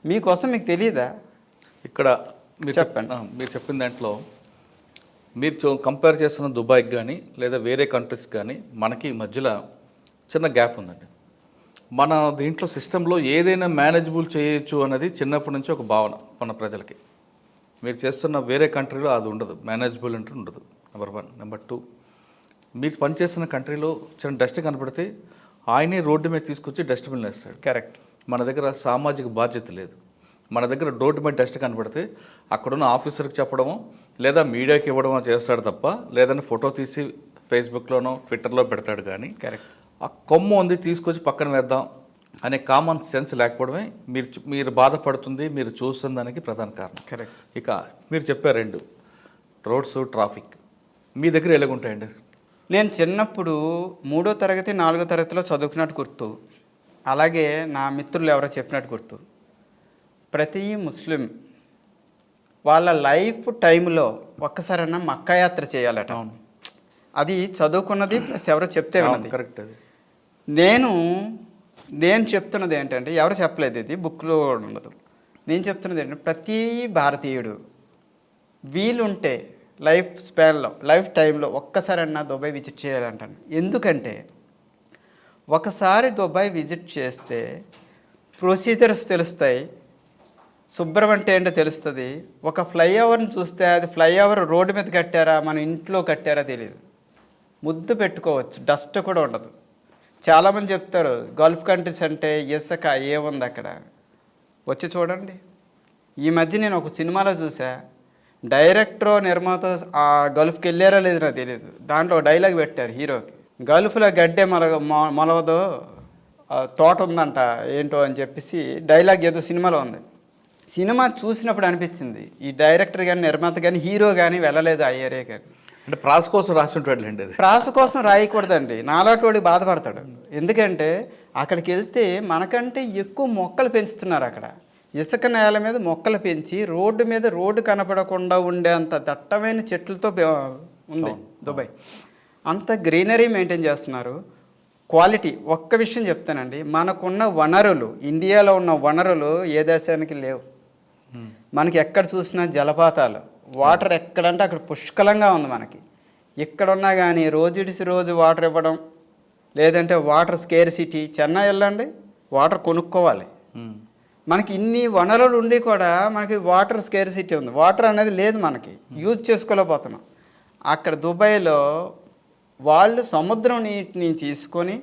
మీకోసం మీకు తెలియదా? ఇక్కడ మీరు చెప్పండి. మీరు చెప్పిన దాంట్లో మీరు కంపేర్ చేస్తున్న దుబాయ్కి కానీ లేదా వేరే కంట్రీస్కి కానీ మనకి మధ్యలో చిన్న గ్యాప్ ఉందండి. మన దీంట్లో సిస్టంలో ఏదైనా మేనేజబుల్ చేయొచ్చు అన్నది చిన్నప్పటి నుంచి ఒక భావన మన ప్రజలకి. మీరు చేస్తున్న వేరే కంట్రీలో అది ఉండదు, మేనేజబుల్ అంటే ఉండదు. నెంబర్ 1. నెంబర్ 2, మీరు పనిచేస్తున్న కంట్రీలో చిన్న డస్ట్ కనపడితే ఆయనే రోడ్డు మీద తీసుకొచ్చి డస్ట్బిన్ వేస్తాడు. కరెక్ట్. మన దగ్గర సామాజిక బాధ్యత లేదు. మన దగ్గర రోడ్డు మీద డస్ట్ కనపడితే అక్కడున్న ఆఫీసర్కి చెప్పడమో లేదా మీడియాకి ఇవ్వడమో చేస్తాడు తప్ప, లేదంటే ఫోటో తీసి ఫేస్బుక్లోనో ట్విట్టర్లో పెడతాడు. కానీ కరెక్ట్. ఆ కొమ్ము ఉంది తీసుకొచ్చి పక్కన వేద్దాం అనే కామన్ సెన్స్ లేకపోవడమే మీరు బాధపడుతుంది, మీరు చూస్తున్న దానికి ప్రధాన కారణం. కరెక్ట్. ఇక మీరు చెప్పారు 2 రోడ్స్, ట్రాఫిక్ మీ దగ్గర ఎలాగుంటాయండి? నేను చిన్నప్పుడు 3వ తరగతి 4వ తరగతిలో చదువుకున్నట్టు గుర్తు, అలాగే నా మిత్రులు ఎవరో చెప్పినట్టు గుర్తు. ప్రతి ముస్లిం వాళ్ళ లైఫ్ టైంలో ఒక్కసారైనా మక్కా యాత్ర చేయాలట. అది చదువుకున్నది ప్లస్ ఎవరో చెప్తే విన్నది. కరెక్ట్. అది నేను చెప్తున్నది ఏంటంటే, ఎవరు చెప్పలేదు, ఇది బుక్లో ఉండదు. నేను చెప్తున్నది ఏంటంటే ప్రతి భారతీయుడు వీలుంటే లైఫ్ స్పాన్లో లైఫ్ టైంలో ఒక్కసారన్నా దుబాయ్ విజిట్ చేయాలంటాను. ఎందుకంటే ఒకసారి దుబాయ్ విజిట్ చేస్తే ప్రొసీజర్స్ తెలుస్తాయి, శుభ్రం అంటే ఏంటో తెలుస్తుంది. ఒక ఫ్లైఓవర్ని చూస్తే అది ఫ్లైఓవర్ రోడ్డు మీద కట్టారా మన ఇంట్లో కట్టారా తెలియదు. ముద్దు పెట్టుకోవచ్చు, డస్ట్ కూడా ఉండదు. చాలామంది చెప్తారు గల్ఫ్ కంట్రీస్ అంటే ఇసుక ఏముంది అక్కడ, వచ్చి చూడండి. ఈ మధ్య నేను ఒక సినిమాలో చూసా, డైరెక్టర్ నిర్మాత ఆ గల్ఫ్కి వెళ్ళారా లేదు నాకు తెలియదు. దాంట్లో డైలాగ్ పెట్టారు హీరోకి, గల్ఫ్లో గడ్డే మొలవదో తోట ఉందంట ఏంటో అని చెప్పేసి డైలాగ్ ఏదో సినిమాలో ఉంది. సినిమా చూసినప్పుడు అనిపించింది ఈ డైరెక్టర్ కానీ నిర్మాత కానీ హీరో కానీ వెళ్ళలేదు ఆ ఏరియా కానీ. అంటే ప్రాస కోసం రాసి ఉంటాడులేండి. అది ప్రాస కోసం రాయకూడదండి, నాలాటోడికి బాధపడతాడు. ఎందుకంటే అక్కడికి వెళ్తే మనకంటే ఎక్కువ మొక్కలు పెంచుతున్నారు అక్కడ. ఇసుక నేల మీద మొక్కలు పెంచి రోడ్డు మీద రోడ్డు కనపడకుండా ఉండేంత దట్టమైన చెట్లతో ఉంది దుబాయ్. అంత గ్రీనరీ మెయింటైన్ చేస్తున్నారు. క్వాలిటీ. ఒక్క విషయం చెప్తానండి, మనకున్న వనరులు, ఇండియాలో ఉన్న వనరులు ఏ దేశానికి లేవు. మనకి ఎక్కడ చూసినా జలపాతాలు, వాటర్ ఎక్కడంటే అక్కడ పుష్కలంగా ఉంది మనకి. ఎక్కడున్నా కానీ రోజు ఇడిసి రోజు వాటర్ ఇవ్వడం, లేదంటే వాటర్ స్కేర్సిటీ. చెన్నై వెళ్ళండి, వాటర్ కొనుక్కోవాలి. మనకి ఇన్ని వనరులు ఉండి కూడా మనకి వాటర్ స్కేర్సిటీ ఉంది. వాటర్ అనేది లేదు, మనకి యూజ్ చేసుకోలేకపోతున్నాం. అక్కడ దుబాయ్లో వాళ్ళు సముద్రం నీటిని తీసుకొని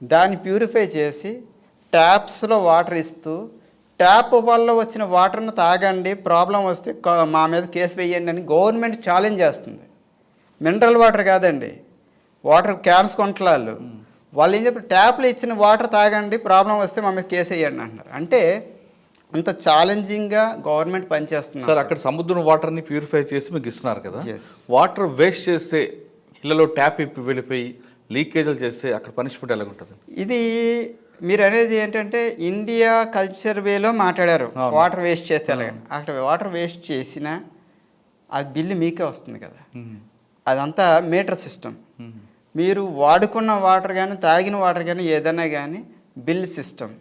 దాన్ని ప్యూరిఫై చేసి ట్యాప్స్లో వాటర్ ఇస్తూ, ట్యాప్ వల్ల వచ్చిన వాటర్ను తాగండి, ప్రాబ్లం వస్తే మా మీద కేసు వేయండి అని గవర్నమెంట్ ఛాలెంజ్ చేస్తుంది. మినరల్ వాటర్ కాదండి, వాటర్ క్యాన్స్ కొంటలాళ్ళు. వాళ్ళు ఏం చెప్పి ట్యాప్లో ఇచ్చిన వాటర్ తాగండి, ప్రాబ్లం వస్తే మా మీద కేసు వేయండి అంటున్నారు. అంటే అంత ఛాలెంజింగ్గా గవర్నమెంట్ పనిచేస్తున్నారు. సార్, అక్కడ సముద్రం వాటర్ని ప్యూరిఫై చేసి మీకు ఇస్తున్నారు కదా, Yes. వాటర్ వేస్ట్ చేస్తే ఇళ్ళలో ట్యాప్ ఇప్పి వెళ్ళిపోయి లీకేజీలు చేస్తే అక్కడ పనిష్మెంట్ ఎలాగుంటుంది? ఇది మీరు అనేది ఏంటంటే ఇండియా కల్చర్ వేలో మాట్లాడారు. వాటర్ వేస్ట్ చేస్తే అలాగే, అక్కడ వాటర్ వేస్ట్ చేసినా అది బిల్లు మీకే వస్తుంది కదా. అదంతా మీటర్ సిస్టమ్. మీరు వాడుకున్న వాటర్ కానీ తాగిన వాటర్ కానీ ఏదైనా కానీ బిల్ సిస్టమ్.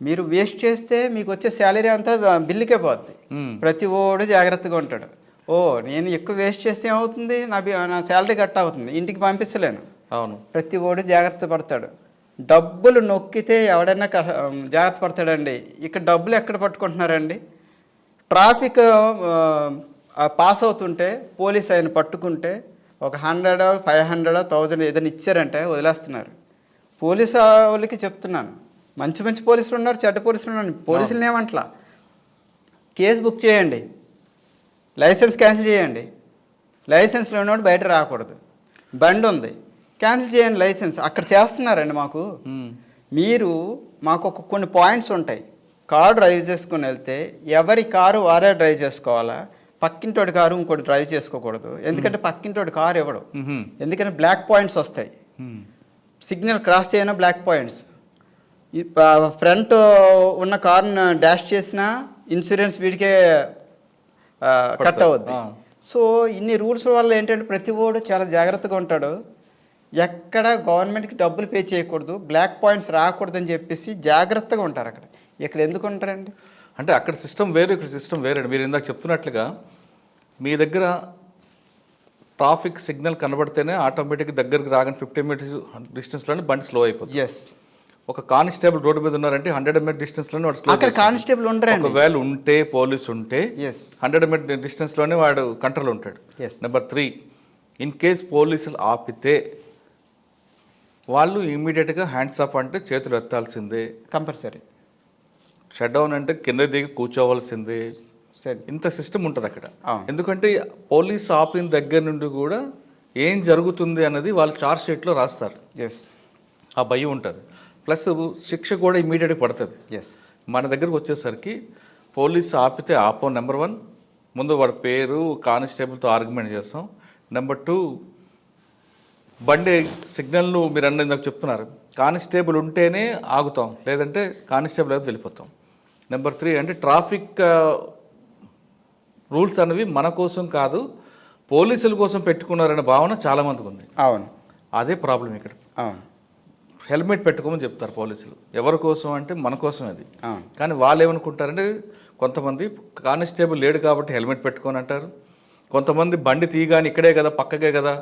మీరు వేస్ట్ చేస్తే మీకు వచ్చే శాలరీ అంతా బిల్లుకే పోద్ది. ప్రతి ఓడు జాగ్రత్తగా ఉంటాడు. ఓ నేను ఎక్కువ వేస్ట్ చేస్తే ఏమవుతుంది, నా శాలరీ కట్ అవుతుంది, ఇంటికి పంపించలేను. అవును. ప్రతి ఓడు జాగ్రత్త పడతాడు. డబ్బులు నొక్కితే ఎవడైనా జాగ్రత్త పడతాడండి. ఇక్కడ డబ్బులు ఎక్కడ పట్టుకుంటున్నారండి? ట్రాఫిక్ పాస్ అవుతుంటే పోలీస్ ఆయన పట్టుకుంటే ఒక 100, 500, 1000 ఏదైనా ఇచ్చారంటే వదిలేస్తున్నారు. పోలీసు వాళ్ళకి చెప్తున్నాను, మంచి మంచి పోలీసులు ఉన్నారు, చెడ్డ పోలీసులు ఉన్నారు. పోలీసులు ఏమంటలా, కేసు బుక్ చేయండి, లైసెన్స్ క్యాన్సిల్ చేయండి, లైసెన్స్లో ఉన్నవాడు బయట రాకూడదు, బండి ఉంది క్యాన్సిల్ చేయండి లైసెన్స్. అక్కడ చేస్తున్నారండి మాకు. మీరు మాకు కొన్ని పాయింట్స్ ఉంటాయి. కారు డ్రైవ్ చేసుకుని వెళ్తే ఎవరి కారు వారే డ్రైవ్ చేసుకోవాలా, పక్కింటోడి కారు ఇంకోటి డ్రైవ్ చేసుకోకూడదు. ఎందుకంటే పక్కింటోడి కారు ఇవ్వడు, ఎందుకంటే బ్లాక్ పాయింట్స్ వస్తాయి. సిగ్నల్ క్రాస్ చేయన బ్లాక్ పాయింట్స్. ఫ్రంట్ ఉన్న కార్ను డాష్ చేసినా ఇన్సూరెన్స్ వీడికే కట్ అవుద్ది. సో ఇన్ని రూల్స్ వల్ల ఏంటంటే ప్రతి ఓడు చాలా జాగ్రత్తగా ఉంటాడు. ఎక్కడ గవర్నమెంట్కి డబ్బులు పే చేయకూడదు, బ్లాక్ పాయింట్స్ రాకూడదని చెప్పేసి జాగ్రత్తగా ఉంటారు అక్కడ. ఇక్కడ ఎందుకు ఉంటారండి అంటే అక్కడ సిస్టమ్ వేరు, ఇక్కడ సిస్టమ్ వేరే. మీరు ఇందాక చెప్తున్నట్లుగా మీ దగ్గర ట్రాఫిక్ సిగ్నల్ కనబడితేనే ఆటోమేటిక్ దగ్గరికి రాగానే 50 మీటర్స్ డిస్టెన్స్లోనే బండి స్లో అయిపోతుంది. ఎస్. ఒక కానిస్టేబుల్ రోడ్డు మీద ఉన్నారంటే 100 మీటర్ డిస్టెన్స్లోనే వాడు స్లో. అక్కడ కానిస్టేబుల్ ఉండరండి. ఒకవేళ ఉంటే పోలీసు ఉంటే 100 మీటర్ డిస్టెన్స్లోనే వాడు కంట్రోల్ ఉంటాడు. నెంబర్ 3, ఇన్ కేస్ పోలీసులు ఆపితే వాళ్ళు ఇమీడియట్గా హ్యాండ్స్ అప్ అంటే చేతులు ఎత్తాల్సిందే, కంపల్సరీ. షట్ డౌన్ అంటే కింద దిగి కూర్చోవలసిందే. ఇంత సిస్టమ్ ఉంటుంది అక్కడ. ఎందుకంటే పోలీస్ ఆపిన దగ్గర నుండి కూడా ఏం జరుగుతుంది అన్నది వాళ్ళు చార్జ్ షీట్లో రాస్తారు. ఆ భయం ఉంటుంది. ప్లస్ శిక్ష కూడా ఇమీడియట్గా పడుతుంది. మన దగ్గరకు వచ్చేసరికి పోలీస్ ఆపితే ఆపో, నెంబర్ 1 ముందు వాడి పేరు కానిస్టేబుల్తో ఆర్గ్యుమెంట్ చేస్తాం. నెంబర్ 2 బండి సిగ్నల్ను మీరు ఇందాక చెప్తున్నారు, కానిస్టేబుల్ ఉంటేనే ఆగుతాం, లేదంటే కానిస్టేబుల్ అయితే వెళ్ళిపోతాం. నెంబర్ 3 అంటే ట్రాఫిక్ రూల్స్ అనేవి మన కోసం కాదు, పోలీసుల కోసం పెట్టుకున్నారనే భావన చాలామందికి ఉంది. అవును, అదే ప్రాబ్లం ఇక్కడ. అవును, హెల్మెట్ పెట్టుకోమని చెప్తారు పోలీసులు. ఎవరి కోసం అంటే మన కోసం అది. కానీ వాళ్ళు ఏమనుకుంటారంటే కొంతమంది కానిస్టేబుల్ లేడు కాబట్టి హెల్మెట్ పెట్టుకొని అంటారు, కొంతమంది బండి తీయగానే ఇక్కడే కదా, పక్కకే కదా,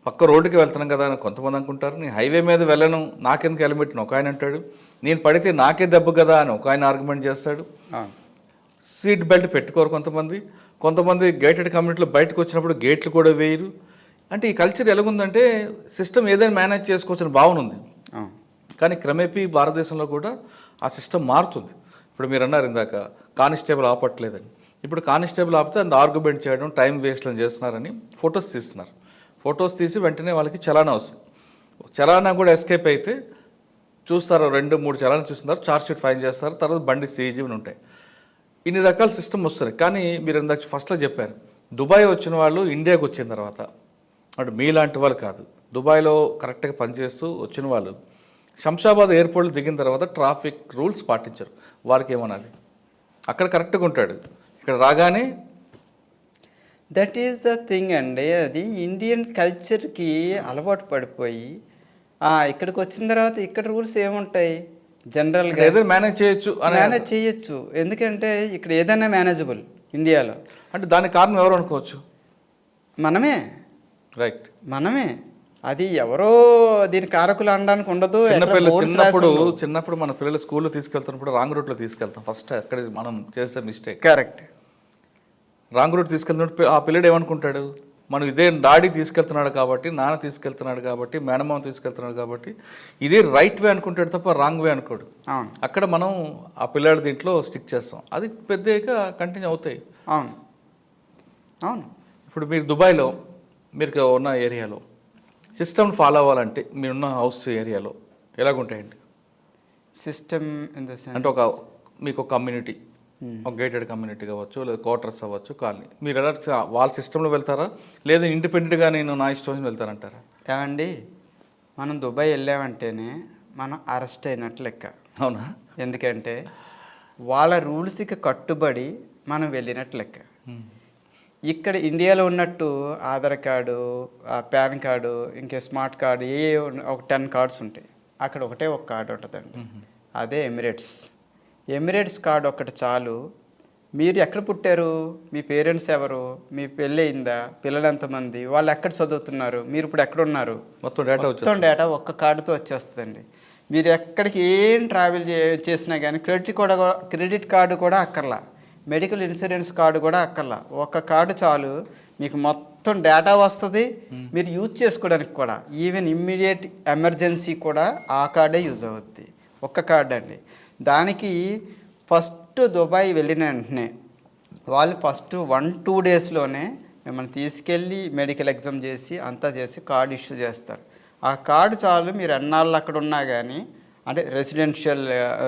పక్క రోడ్డుకి వెళ్తున్నాం కదా అని కొంతమంది అనుకుంటారు. నేను హైవే మీద వెళ్ళను, నాకెందుకు హెల్మెట్ ఒక ఆయన అంటాడు, నేను పడితే నాకే దెబ్బ కదా అని ఒక ఆయన ఆర్గ్యుమెంట్ చేస్తాడు. సీట్ బెల్ట్ పెట్టుకోరు కొంతమంది గేటెడ్ కమ్యూనిటీలో బయటకు వచ్చినప్పుడు గేట్లు కూడా వేయరు. అంటే ఈ కల్చర్ ఎలాగుందంటే సిస్టమ్ ఏదైనా మేనేజ్ చేసుకోవచ్చిన భావన ఉంది. కానీ క్రమేపీ భారతదేశంలో కూడా ఆ సిస్టమ్ మారుతుంది. ఇప్పుడు మీరు అన్నారు ఇందాక కానిస్టేబుల్ ఆపట్లేదని. ఇప్పుడు కానిస్టేబుల్ ఆపితే అంత ఆర్గ్యుమెంట్ చేయడం, టైం వేస్ట్లను చేస్తున్నారని ఫొటోస్ తీస్తున్నారు. ఫొటోస్ తీసి వెంటనే వాళ్ళకి చలానా వస్తుంది. చలానా కూడా ఎస్కేప్ అయితే చూస్తారు, 2-3 చలానా చూస్తున్నారు, ఛార్జ్ షీట్ ఫైన్ చేస్తారు, తర్వాత బండి సీజ్ అని ఉంటాయి. ఇన్ని రకాల సిస్టమ్ వస్తుంది. కానీ మీరు ఇందాక ఫస్ట్లో చెప్పారు, దుబాయ్ వచ్చిన వాళ్ళు ఇండియాకి వచ్చిన తర్వాత అంటే మీలాంటి వాళ్ళు కాదు, దుబాయ్లో కరెక్ట్గా పనిచేస్తూ వచ్చిన వాళ్ళు శంషాబాద్ ఎయిర్పోర్ట్లో దిగిన తర్వాత ట్రాఫిక్ రూల్స్ పాటించరు. వారికి ఏమనాలి? అక్కడ కరెక్ట్గా ఉంటాడు, ఇక్కడ రాగానే దట్ ఈస్ ద థింగ్ అండి. అది ఇండియన్ కల్చర్కి అలవాటు పడిపోయి ఇక్కడికి వచ్చిన తర్వాత ఇక్కడ రూల్స్ ఏముంటాయి, జనరల్గా ఏదైనా మేనేజ్ చేయొచ్చు. ఎందుకంటే ఇక్కడ ఏదైనా మేనేజబుల్ ఇండియాలో. అంటే దానికి కారణం ఎవరు అనుకోవచ్చు? మనమే. రైట్, మనమే. అది ఎవరో దీని కారకులు అనడానికి ఉండదు. చిన్నప్పుడు మన పిల్లలు స్కూల్లో తీసుకెళ్తున్నప్పుడు రాంగ్ రూట్లో తీసుకెళ్తాం. ఫస్ట్ అక్కడ మనం చేసే మిస్టేక్. కరెక్ట్. రాంగ్ రూట్ తీసుకెళ్తున్నప్పుడు ఆ పిల్లడు ఏమనుకుంటాడు, మనం ఇదే డాడీ తీసుకెళ్తున్నాడు కాబట్టి, నాన్న తీసుకెళ్తున్నాడు కాబట్టి, మేనమామ తీసుకెళ్తున్నాడు కాబట్టి ఇదే రైట్ వే అనుకుంటాడు తప్ప రాంగ్ వే అనుకోడు. అక్కడ మనం ఆ పిల్లాడి దీంట్లో స్టిక్ చేస్తాం, అది పెద్దగా కంటిన్యూ అవుతాయి. అవును, అవును. ఇప్పుడు మీరు దుబాయ్లో మీరు ఉన్న ఏరియాలో సిస్టమ్ ఫాలో అవ్వాలంటే మీరున్న హౌస్ ఏరియాలో ఎలాగుంటాయండి సిస్టమ్? అంటే మీకు ఒక కమ్యూనిటీ, ఒక గేటెడ్ కమ్యూనిటీ కావచ్చు, లేదా క్వార్టర్స్ అవ్వచ్చు, కాలనీ, మీరు ఎలా వాళ్ళ సిస్టంలో వెళ్తారా, లేదా ఇండిపెండెంట్గా నేను నా ఇష్టం వెళ్తారంటారా? ఏమండి, మనం దుబాయ్ వెళ్ళామంటేనే మనం అరెస్ట్ అయినట్లు లెక్క. అవునా? ఎందుకంటే వాళ్ళ రూల్స్కి కట్టుబడి మనం వెళ్ళినట్లు లెక్క. ఇక్కడ ఇండియాలో ఉన్నట్టు ఆధార్ కార్డు, పాన్ కార్డు, ఇంకే స్మార్ట్ కార్డు, ఒక 10 కార్డ్స్ ఉంటాయి. అక్కడ ఒక కార్డు ఉంటుందండి, అదే ఎమిరేట్స్ కార్డు ఒకటి చాలు. మీరు ఎక్కడ పుట్టారు, మీ పేరెంట్స్ ఎవరు, మీ పెళ్ళి అయిందా, పిల్లలు ఎంతమంది, వాళ్ళు ఎక్కడ చదువుతున్నారు, మీరు ఇప్పుడు ఎక్కడున్నారు, మొత్తం డేటా ఒక్క కార్డుతో వచ్చేస్తుందండి. మీరు ఎక్కడికి ఏం ట్రావెల్ చేసినా కానీ క్రెడిట్ కార్డు కూడా అక్కర్లా, మెడికల్ ఇన్సూరెన్స్ కార్డు కూడా అక్కర్లా, ఒక్క కార్డు చాలు మీకు మొత్తం మొత్తం డేటా వస్తుంది, మీరు యూజ్ చేసుకోవడానికి కూడా ఈవెన్ ఇమ్మీడియట్ ఎమర్జెన్సీ కూడా ఆ కార్డే యూజ్ అవుద్ది. ఒక్క కార్డ్ అండి. దానికి ఫస్ట్ దుబాయ్ వెళ్ళిన వెంటనే వాళ్ళు ఫస్ట్ 1-2 డేస్లోనే మిమ్మల్ని తీసుకెళ్ళి మెడికల్ ఎగ్జామ్ చేసి అంతా చేసి కార్డు ఇష్యూ చేస్తారు. ఆ కార్డు చాలు, మీరు ఎన్నాళ్ళు అక్కడ ఉన్నా కానీ, అంటే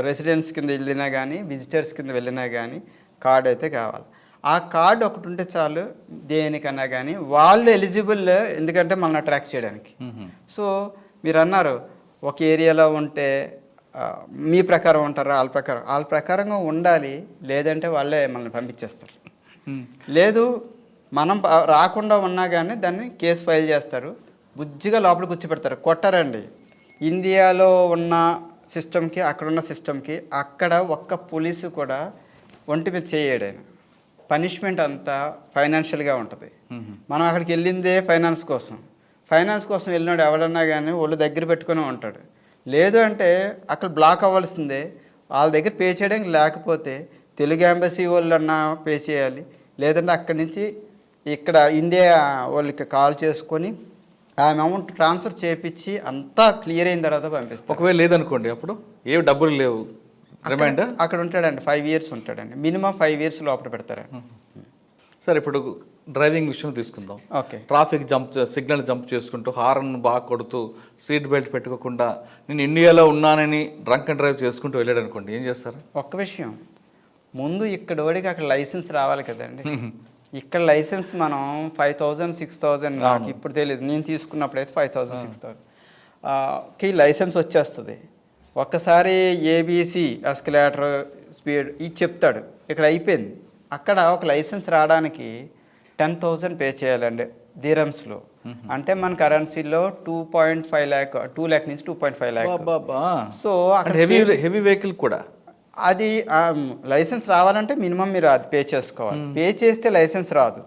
రెసిడెన్స్ కింద వెళ్ళినా కానీ విజిటర్స్ కింద వెళ్ళినా కానీ కార్డు అయితే కావాలి. ఆ కార్డు ఒకటి ఉంటే చాలు దేనికన్నా కానీ. వాళ్ళు ఎలిజిబుల్, ఎందుకంటే మనల్ని అట్రాక్ట్ చేయడానికి. సో మీరు అన్నారు ఒక ఏరియాలో ఉంటే మీ ప్రకారం ఉంటారు, వాళ్ళ ప్రకారంగా ఉండాలి, లేదంటే వాళ్ళే మనల్ని పంపించేస్తారు. లేదు మనం రాకుండా ఉన్నా కానీ దాన్ని కేసు ఫైల్ చేస్తారు, బుజ్జిగా లోపల కూర్చోపెడతారు, కొట్టరండి. ఇండియాలో ఉన్న సిస్టమ్కి అక్కడున్న సిస్టమ్కి అక్కడ ఒక్క పోలీసు కూడా ఒంటి మీద చేయడు. ఆయన పనిష్మెంట్ అంతా ఫైనాన్షియల్గా ఉంటుంది. మనం అక్కడికి వెళ్ళిందే ఫైనాన్స్ కోసం వెళ్ళినాడు ఎవడన్నా కానీ వాళ్ళు దగ్గర పెట్టుకుని ఉంటాడు. లేదు అంటే అక్కడ బ్లాక్ అవ్వాల్సిందే, వాళ్ళ దగ్గర పే చేయడానికి లేకపోతే తెలుగు ఎంబసీ వాళ్ళన్నా పే చేయాలి, లేదంటే అక్కడి నుంచి ఇక్కడ ఇండియా వాళ్ళకి కాల్ చేసుకొని ఆ అమౌంట్ ట్రాన్స్ఫర్ చేయించి అంతా క్లియర్ అయిన తర్వాత పంపిస్తాం. ఒకవేళ లేదనుకోండి, అప్పుడు ఏ డబ్బులు లేవు, రిమైండర్ అక్కడ ఉంటాడండి, 5 years ఉంటాడండి, మినిమం 5 years లోపల పెడతారండి. సరే, ఇప్పుడు డ్రైవింగ్ విషయం తీసుకుందాం. ఓకే, ట్రాఫిక్ సిగ్నల్ జంప్ చేసుకుంటూ హార్న్ బాగా కొడుతూ సీట్ బెల్ట్ పెట్టుకోకుండా నేను ఇండియాలో ఉన్నానని డ్రంక్ అండ్ డ్రైవ్ చేసుకుంటూ వెళ్ళాడు అనుకోండి, ఏం చేస్తారు? ఒక్క విషయం, ముందు ఇక్కడ ఓడికి అక్కడ లైసెన్స్ రావాలి కదండి. ఇక్కడ లైసెన్స్ మనం 5,000 6,000 నాకు ఇప్పుడు తెలియదు, నేను తీసుకున్నప్పుడు అయితే 5,000 6,000కి లైసెన్స్ వచ్చేస్తుంది. ఒక్కసారి ఏబీసీ ఎస్కలేటర్ స్పీడ్ ఇది చెప్తాడు, ఇక్కడ అయిపోయింది. అక్కడ ఒక లైసెన్స్ రావడానికి 10,000 పే చేయాలండి దిరమ్స్లో. అంటే మన కరెన్సీలో 2.5 lakh, 2 lakh నుంచి 2.5 lakh. సో అక్కడ హెవీ వెహికల్ కూడా అది లైసెన్స్ రావాలంటే మినిమం మీరు అది పే చేసుకోవాలి. పే చేస్తే లైసెన్స్ రాదు.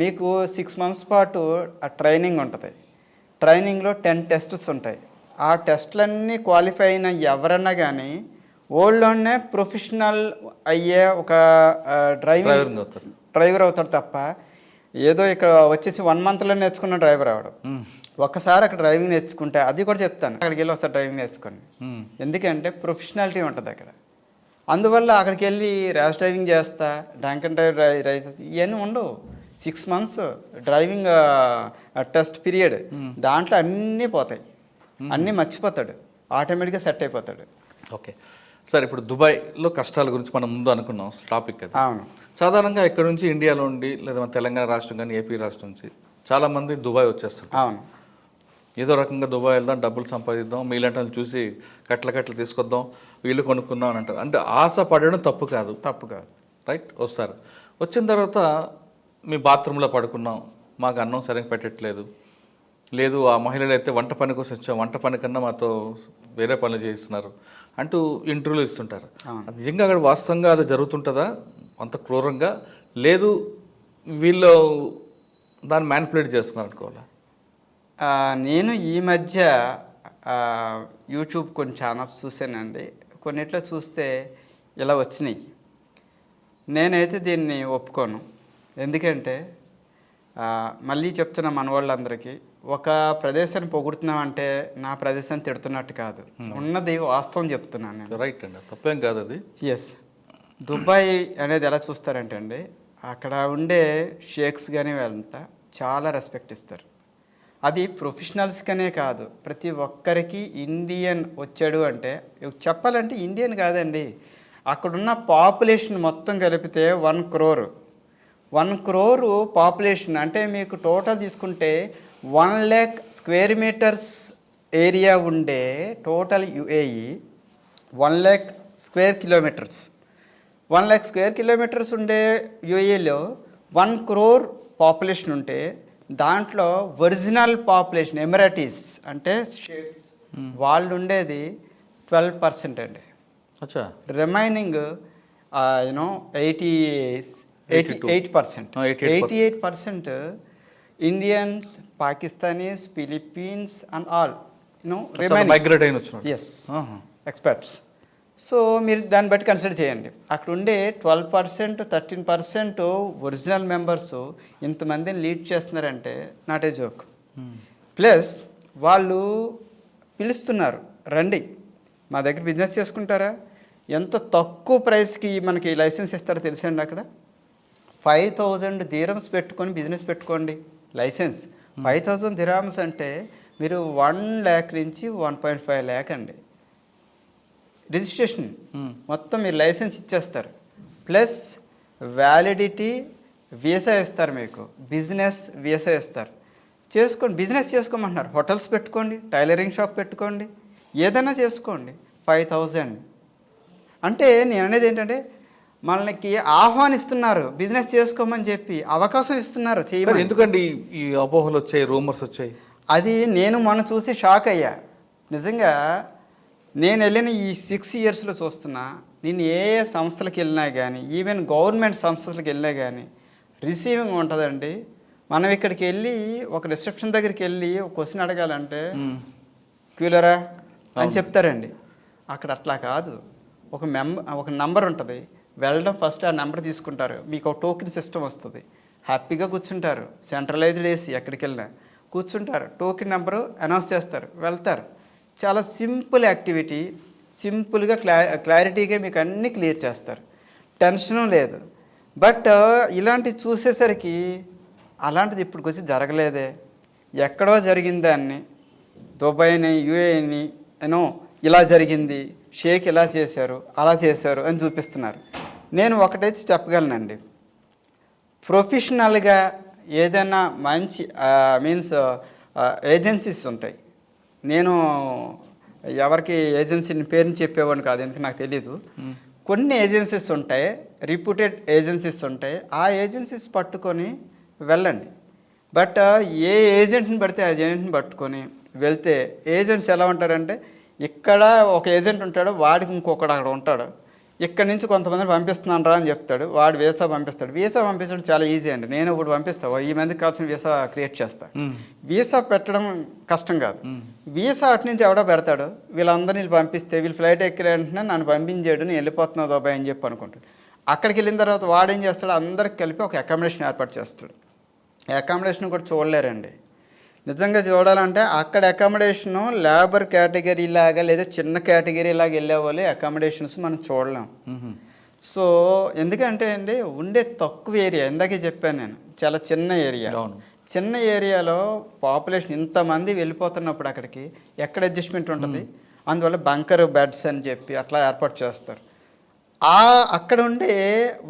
మీకు 6 months పాటు ఆ ట్రైనింగ్ ఉంటుంది. ట్రైనింగ్లో 10 tests ఉంటాయి. ఆ టెస్ట్లన్నీ క్వాలిఫై అయిన ఎవరన్నా కానీ ఓల్డ్లోనే ప్రొఫెషనల్ అయ్యే ఒక డ్రైవర్ అవుతాడు తప్ప ఏదో ఇక్కడ వచ్చేసి 1 monthలో నేర్చుకున్న డ్రైవర్ అవడం. ఒక్కసారి అక్కడ డ్రైవింగ్ నేర్చుకుంటే, అది కూడా చెప్తాను, అక్కడికి వెళ్ళి ఒకసారి డ్రైవింగ్ నేర్చుకోండి. ఎందుకంటే ప్రొఫెషనాలిటీ ఉంటుంది అక్కడ. అందువల్ల అక్కడికి వెళ్ళి ర్యాష్ డ్రైవింగ్ చేస్తా, డ్రంక్ అండ్ డ్రైవ్ రైసెస్ ఇవన్నీ ఉండవు. 6 months డ్రైవింగ్ టెస్ట్ పీరియడ్, దాంట్లో అన్నీ పోతాయి, అన్నీ మర్చిపోతాడు, ఆటోమేటిక్గా సెట్ అయిపోతాడు. ఓకే సార్, ఇప్పుడు దుబాయ్లో కష్టాల గురించి మనం ముందు అనుకున్నాం టాపిక్ అది. అవును, సాధారణంగా ఇక్కడ నుంచి ఇండియాలో ఉండి లేదా మన తెలంగాణ రాష్ట్రం కానీ ఏపీ రాష్ట్రం నుంచి చాలామంది దుబాయ్ వచ్చేస్తారు. అవును, ఏదో రకంగా దుబాయ్ వెళ్దాం, డబ్బులు సంపాదిద్దాం, మీలాంటి చూసి కట్టలు తీసుకొద్దాం, వీళ్ళు కొనుక్కుందాం అని అంటారు. అంటే ఆశ పడడం తప్పు కాదు, రైట్? వస్తారు, వచ్చిన తర్వాత మీ బాత్రూంలో పడుకున్నాం, మాకు అన్నం సరిగ్గా పెట్టట్లేదు, లేదు ఆ మహిళలు అయితే వంట పని కోసం వచ్చాం, వంట పని కన్నా మాతో వేరే పనులు చేస్తున్నారు అంటూ ఇంటర్వ్యూలు ఇస్తుంటారు. అది నిజంగా అక్కడ వాస్తవంగా అది జరుగుతుంటుందా అంత క్రూరంగా? లేదు వీళ్ళు దాన్ని మ్యానిపులేట్ చేస్తున్నారు అనుకోవాలా? నేను ఈ మధ్య యూట్యూబ్ కొన్ని ఛానల్స్ చూశానండి. కొన్నిట్లో చూస్తే ఇలా వచ్చినాయి. నేనైతే దీన్ని ఒప్పుకోను. ఎందుకంటే మళ్ళీ చెప్తున్నా మన వాళ్ళందరికీ, ఒక ప్రదేశాన్ని పొగుడుతున్నామంటే నా ప్రదేశాన్ని తిడుతున్నట్టు కాదు, ఉన్నది వాస్తవం చెప్తున్నాను నేను. రైట్ అండి, తప్పేం కాదు అది. ఎస్, దుబాయ్ అనేది ఎలా చూస్తారంటే అండి, అక్కడ ఉండే షేక్స్ కానీ వాళ్ళంతా చాలా రెస్పెక్ట్ ఇస్తారు. అది ప్రొఫెషనల్స్కనే కాదు, ప్రతి ఒక్కరికి. ఇండియన్ వచ్చాడు అంటే చెప్పాలంటే ఇండియన్ కాదండి, అక్కడున్న పాపులేషన్ మొత్తం కలిపితే 1 crore. 1 crore పాపులేషన్ అంటే మీకు టోటల్ తీసుకుంటే 1 lakh square meters ఏరియా ఉండే total UAE 1 lakh square kilometers. 1 lakh square kilometers ఉండే యుఏఈలో 1 crore పాపులేషన్ ఉంటే దాంట్లో ఒరిజినల్ పాపులేషన్ ఎమిరేటీస్ అంటే షేక్స్ వాళ్ళు ఉండేది 12% అండి. Remaining 88% Indians, Pakistanis, Philippines and all remaining experts. So మీరు దాన్ని బట్టి కన్సిడర్ చేయండి. అక్కడ ఉండే 12%, 13% ఒరిజినల్ మెంబర్స్ ఇంతమందిని లీడ్ చేస్తున్నారంటే నాట్ ఏ జోక్. ప్లస్ వాళ్ళు పిలుస్తున్నారు, రండి మా దగ్గర బిజినెస్ చేసుకుంటారా. ఎంత తక్కువ ప్రైస్కి మనకి లైసెన్స్ ఇస్తారో తెలుసండి. అక్కడ 5,000 dirhams పెట్టుకొని బిజినెస్ పెట్టుకోండి. లైసెన్స్ 5,000 dirhams అంటే మీరు 1 lakh నుంచి 1.5 lakh అండి రిజిస్ట్రేషన్. మొత్తం మీరు లైసెన్స్ ఇచ్చేస్తారు. ప్లస్ వ్యాలిడిటీ వీసా ఇస్తారు, మీకు బిజినెస్ వీసా ఇస్తారు. చేసుకోండి, బిజినెస్ చేసుకోమంటున్నారు. హోటల్స్ పెట్టుకోండి, టైలరింగ్ షాప్ పెట్టుకోండి, ఏదైనా చేసుకోండి. 5,000 అంటే నేను అనేది ఏంటంటే మనకి ఆహ్వానిస్తున్నారు, బిజినెస్ చేసుకోమని చెప్పి అవకాశం ఇస్తున్నారు చేయమని. ఎందుకండి ఈ అపోహలు వచ్చాయి, రూమర్స్ వచ్చాయి? అది నేను మొన్న చూసి షాక్ అయ్యా నిజంగా. నేను వెళ్ళిన ఈ 6 yearsలో చూస్తున్నా, నేను ఏ సంస్థలకు వెళ్ళినా కానీ, ఈవెన్ గవర్నమెంట్ సంస్థలకు వెళ్ళినా కానీ రిసీవింగ్ ఉంటుందండి. మనం ఇక్కడికి వెళ్ళి ఒక రిసెప్షన్ దగ్గరికి వెళ్ళి ఒక క్వశ్చన్ అడగాలంటే క్యూలరా అని చెప్తారండి. అక్కడ అట్లా కాదు. ఒక నంబర్ ఉంటుంది, వెళ్ళడం ఫస్ట్ ఆ నెంబర్ తీసుకుంటారు, మీకు ఒక టోకెన్ సిస్టమ్ వస్తుంది, హ్యాపీగా కూర్చుంటారు. సెంట్రలైజ్డ్ ఏసీ, ఎక్కడికి వెళ్ళినా కూర్చుంటారు, టోకెన్ నెంబరు అనౌన్స్ చేస్తారు, వెళ్తారు. చాలా సింపుల్ యాక్టివిటీ, సింపుల్గా క్లారిటీగా మీకు అన్నీ క్లియర్ చేస్తారు, టెన్షను లేదు. బట్ ఇలాంటివి చూసేసరికి అలాంటిది ఇప్పటికొచ్చి జరగలేదే, ఎక్కడో జరిగింది దాన్ని, దుబాయ్ని యూఏని ఇలా జరిగింది, షేక్ ఇలా చేశారు అలా చేశారు అని చూపిస్తున్నారు. నేను ఒకటైతే చెప్పగలనండి, ప్రొఫెషనల్గా ఏదైనా మంచి మీన్స్ ఏజెన్సీస్ ఉంటాయి. నేను ఎవరికి ఏజెన్సీని పేరుని చెప్పేవాడిని కాదు, ఎందుకు నాకు తెలీదు. కొన్ని ఏజెన్సీస్ ఉంటాయి, రిప్యూటెడ్ ఏజెన్సీస్ ఉంటాయి. ఆ ఏజెన్సీస్ పట్టుకొని వెళ్ళండి. బట్ ఏ ఏజెంట్ని పడితే ఆ ఏజెంట్ని పట్టుకొని వెళ్తే ఏజెంట్స్ ఎలా ఉంటారంటే, ఇక్కడ ఒక ఏజెంట్ ఉంటాడు, వాడికి ఇంకొకడు అక్కడ ఉంటాడు, ఇక్కడ నుంచి కొంతమందిని పంపిస్తున్నాను రా అని చెప్తాడు, వాడు వీసా పంపిస్తాడు. వీసా పంపించడం చాలా ఈజీ అండి. నేను ఇప్పుడు పంపిస్తాను, ఈ మందికి కావాల్సిన వీసా క్రియేట్ చేస్తాను. వీసా పెట్టడం కష్టం కాదు. వీసా అటు నుంచి ఎవడో పెడతాడు, వీళ్ళందరినీ పంపిస్తే వీళ్ళు ఫ్లైట్ ఎక్కిన వెంటనే నన్ను పంపించాడు, నేను వెళ్ళిపోతున్నావు దుబాయ్ అని చెప్పి అనుకుంటాడు. అక్కడికి వెళ్ళిన తర్వాత వాడేం చేస్తాడు, అందరికి కలిపి ఒక అకామిడేషన్ ఏర్పాటు చేస్తాడు. అకామిడేషన్ కూడా చూడలేరండి. నిజంగా చూడాలంటే అక్కడ అకామిడేషను లేబర్ కేటగిరీ లాగా లేదా చిన్న కేటగిరీ లాగా వెళ్ళే వాళ్ళే అకామిడేషన్స్ మనం చూడలేం. సో ఎందుకంటే అండి ఉండే తక్కువ ఏరియా, ఇందాకే చెప్పాను నేను, చాలా చిన్న ఏరియా. చిన్న ఏరియాలో పాపులేషన్ ఇంతమంది వెళ్ళిపోతున్నప్పుడు అక్కడికి ఎక్కడ అడ్జస్ట్మెంట్ ఉంటుంది. అందువల్ల బంకర్ బెడ్స్ అని చెప్పి అట్లా ఏర్పాటు చేస్తారు. అక్కడ ఉండే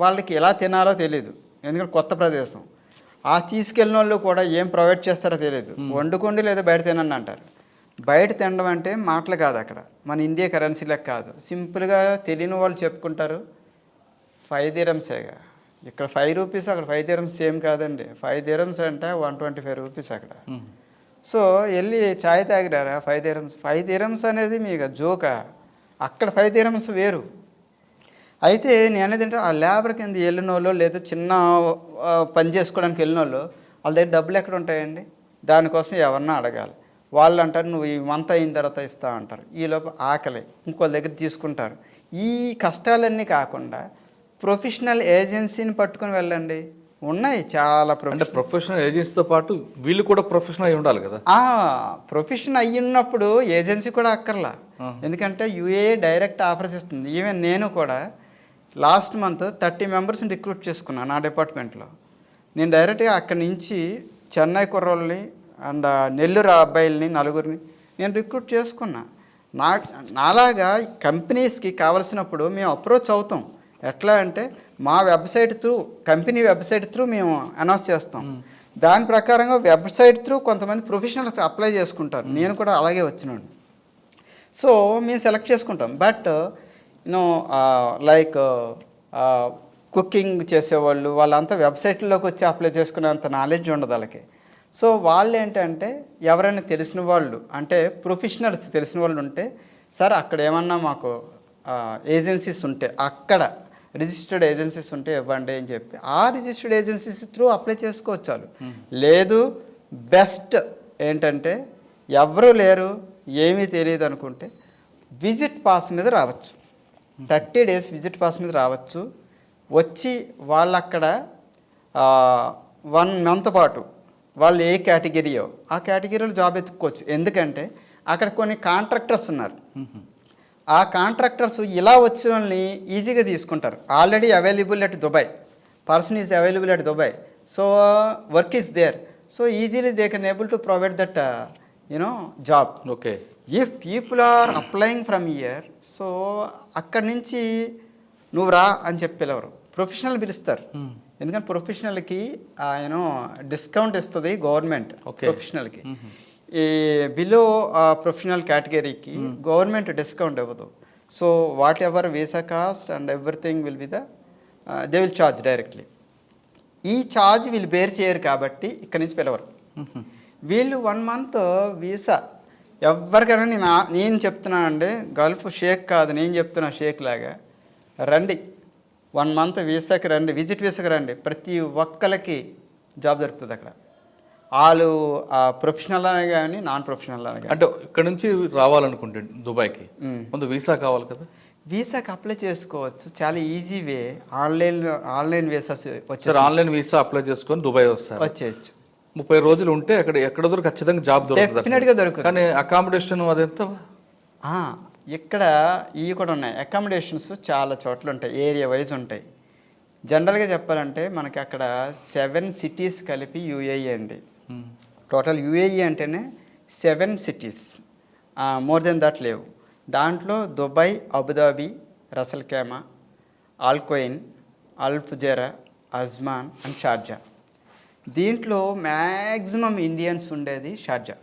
వాళ్ళకి ఎలా తినాలో తెలియదు, ఎందుకంటే కొత్త ప్రదేశం. ఆ తీసుకెళ్ళిన వాళ్ళు కూడా ఏం ప్రొవైడ్ చేస్తారో తెలియదు, వండుకోండి లేదా బయట తినండి అంటారు. బయట తినడం అంటే మాటలు కాదు, అక్కడ మన ఇండియా కరెన్సీ లెక్క కాదు. సింపుల్గా తెలియని వాళ్ళు చెప్పుకుంటారు 5 dirhamsగా. ఇక్కడ 5 rupees, అక్కడ 5 dirhams సేమ్ కాదండి. 5 dirhams అంటే 125 rupees అక్కడ. సో వెళ్ళి ఛాయ్ తాగిరారా 5 dirhams. 5 dirhams అనేది మీకు జోకా, అక్కడ 5 dirhams వేరు. అయితే నేను అనేది అంటే ఆ లేబర్ కింద వెళ్ళిన వాళ్ళు లేదా చిన్న పని చేసుకోవడానికి వెళ్ళిన వాళ్ళు వాళ్ళ దగ్గర డబ్బులు ఎక్కడ ఉంటాయండి, దానికోసం ఎవరన్నా అడగాలి. వాళ్ళు అంటారు నువ్వు ఈ మంత్ అయిన తర్వాత ఇస్తా అంటారు, ఈలోపు ఆకలి ఇంకోళ్ళ దగ్గర తీసుకుంటారు. ఈ కష్టాలన్నీ కాకుండా ప్రొఫెషనల్ ఏజెన్సీని పట్టుకొని వెళ్ళండి, ఉన్నాయి చాలా. ప్రొఫెషనల్ ఏజెన్సీతో పాటు వీళ్ళు కూడా ప్రొఫెషనల్ అయి ఉండాలి కదా. ప్రొఫెషన్ అయ్యి ఉన్నప్పుడు ఏజెన్సీ కూడా అక్కర్లా, ఎందుకంటే యూఏ డైరెక్ట్ ఆఫర్స్ ఇస్తుంది. ఈవెన్ నేను కూడా లాస్ట్ మంత్ 30 members రిక్రూట్ చేసుకున్నాను నా డిపార్ట్మెంట్లో. నేను డైరెక్ట్గా అక్కడి నుంచి చెన్నై కుర్రోళ్ళని అండ్ నెల్లూరు అబ్బాయిల్ని 4 నేను రిక్రూట్ చేసుకున్నా. నాలాగా కంపెనీస్కి కావాల్సినప్పుడు మేము అప్రోచ్ అవుతాం. ఎట్లా అంటే మా website through, company website through మేము అనౌన్స్ చేస్తాం. దాని ప్రకారంగా వెబ్సైట్ త్రూ కొంతమంది ప్రొఫెషనల్స్ అప్లై చేసుకుంటారు. నేను కూడా అలాగే వచ్చినాను. సో మేము సెలెక్ట్ చేసుకుంటాం. బట్ లైక్ కుకింగ్ చేసేవాళ్ళు వాళ్ళంతా వెబ్సైట్లోకి వచ్చి అప్లై చేసుకునేంత నాలెడ్జ్ ఉండదు వాళ్ళకి. సో వాళ్ళు ఏంటంటే ఎవరైనా తెలిసిన వాళ్ళు అంటే ప్రొఫెషనల్స్ తెలిసిన వాళ్ళు ఉంటే, సార్ అక్కడ ఏమన్నా మాకు ఏజెన్సీస్ ఉంటే, అక్కడ రిజిస్టర్డ్ ఏజెన్సీస్ ఉంటే ఇవ్వండి అని చెప్పి ఆ రిజిస్టర్డ్ ఏజెన్సీస్ త్రూ అప్లై చేసుకోవచ్చు వాళ్ళు. లేదు బెస్ట్ ఏంటంటే ఎవరు లేరు ఏమీ తెలియదు అనుకుంటే విజిట్ పాస్ మీద రావచ్చు. 30 days విజిట్ పాస్ మీద రావచ్చు. వచ్చి వాళ్ళు అక్కడ 1 month పాటు వాళ్ళు ఏ కేటగిరీయో ఆ కేటగిరీలో జాబ్ ఎత్తుక్కోవచ్చు. ఎందుకంటే అక్కడ కొన్ని కాంట్రాక్టర్స్ ఉన్నారు. ఆ కాంట్రాక్టర్స్ ఇలా వచ్చిన వాళ్ళని ఈజీగా తీసుకుంటారు. Already available at Dubai, person is available at Dubai, so work is there, so easily they can able to provide that job. Okay. If people are applying from year, so అక్కడి నుంచి నువ్వు రా అని చెప్పి పిలవరు, ప్రొఫెషనల్ పిలుస్తారు. ఎందుకంటే ప్రొఫెషనల్కి discount ఇస్తుంది government. ప్రొఫెషనల్కి ఈ బిలో ప్రొఫెషనల్ కేటగిరీకి గవర్నమెంట్ డిస్కౌంట్ ఇవ్వదు. So what ever visa cost and everything will be they will charge directly. ఈ ఛార్జ్ వీళ్ళు బేర్ చేయరు కాబట్టి ఇక్కడి నుంచి పిలవరు. వీళ్ళు 1 month వీసా ఎవరికైనా నేను చెప్తున్నానండి, గల్ఫ్ షేక్ కాదు, నేను చెప్తున్నా షేక్ లాగా, రండి 1 month వీసాకి రండి, విజిట్ వీసాకి రండి, ప్రతి ఒక్కరికి జాబ్ దొరుకుతుంది అక్కడ. వాళ్ళు ప్రొఫెషనల్ అనే కానీ నాన్ ప్రొఫెషనల్ అనే కానీ. అంటే ఇక్కడ నుంచి రావాలనుకుంటే దుబాయ్కి ముందు వీసా కావాలి కదా? వీసాకి అప్లై చేసుకోవచ్చు, చాలా ఈజీ వే. ఆన్లైన్ వీసాస్ వచ్చారు. ఆన్లైన్ వీసా అప్లై చేసుకొని దుబాయ్ వస్తారు, వచ్చేయచ్చు. 30 రోజులు ఉంటే అక్కడ ఎక్కడ ఖచ్చితంగా జాబ్ దొరుకుతుంది, డెఫినెట్గా దొరుకుతుంది. కానీ అకామిడేషన్ అదెంత? ఇక్కడ ఇవి కూడా ఉన్నాయి. అకామిడేషన్స్ చాలా చోట్ల ఉంటాయి, ఏరియా వైజ్ ఉంటాయి. జనరల్గా చెప్పాలంటే మనకి అక్కడ 7 cities కలిపి యూఏఈ అండి. టోటల్ యూఏఈ అంటేనే 7 cities, మోర్ దెన్ దట్ లేవు. దాంట్లో Dubai, Abu Dhabi, Ras Khaimah, Al Ain, Al Fujairah, Ajman and Sharjah. దీంట్లో మ్యాక్సిమం ఇండియన్స్ ఉండేది షార్జా.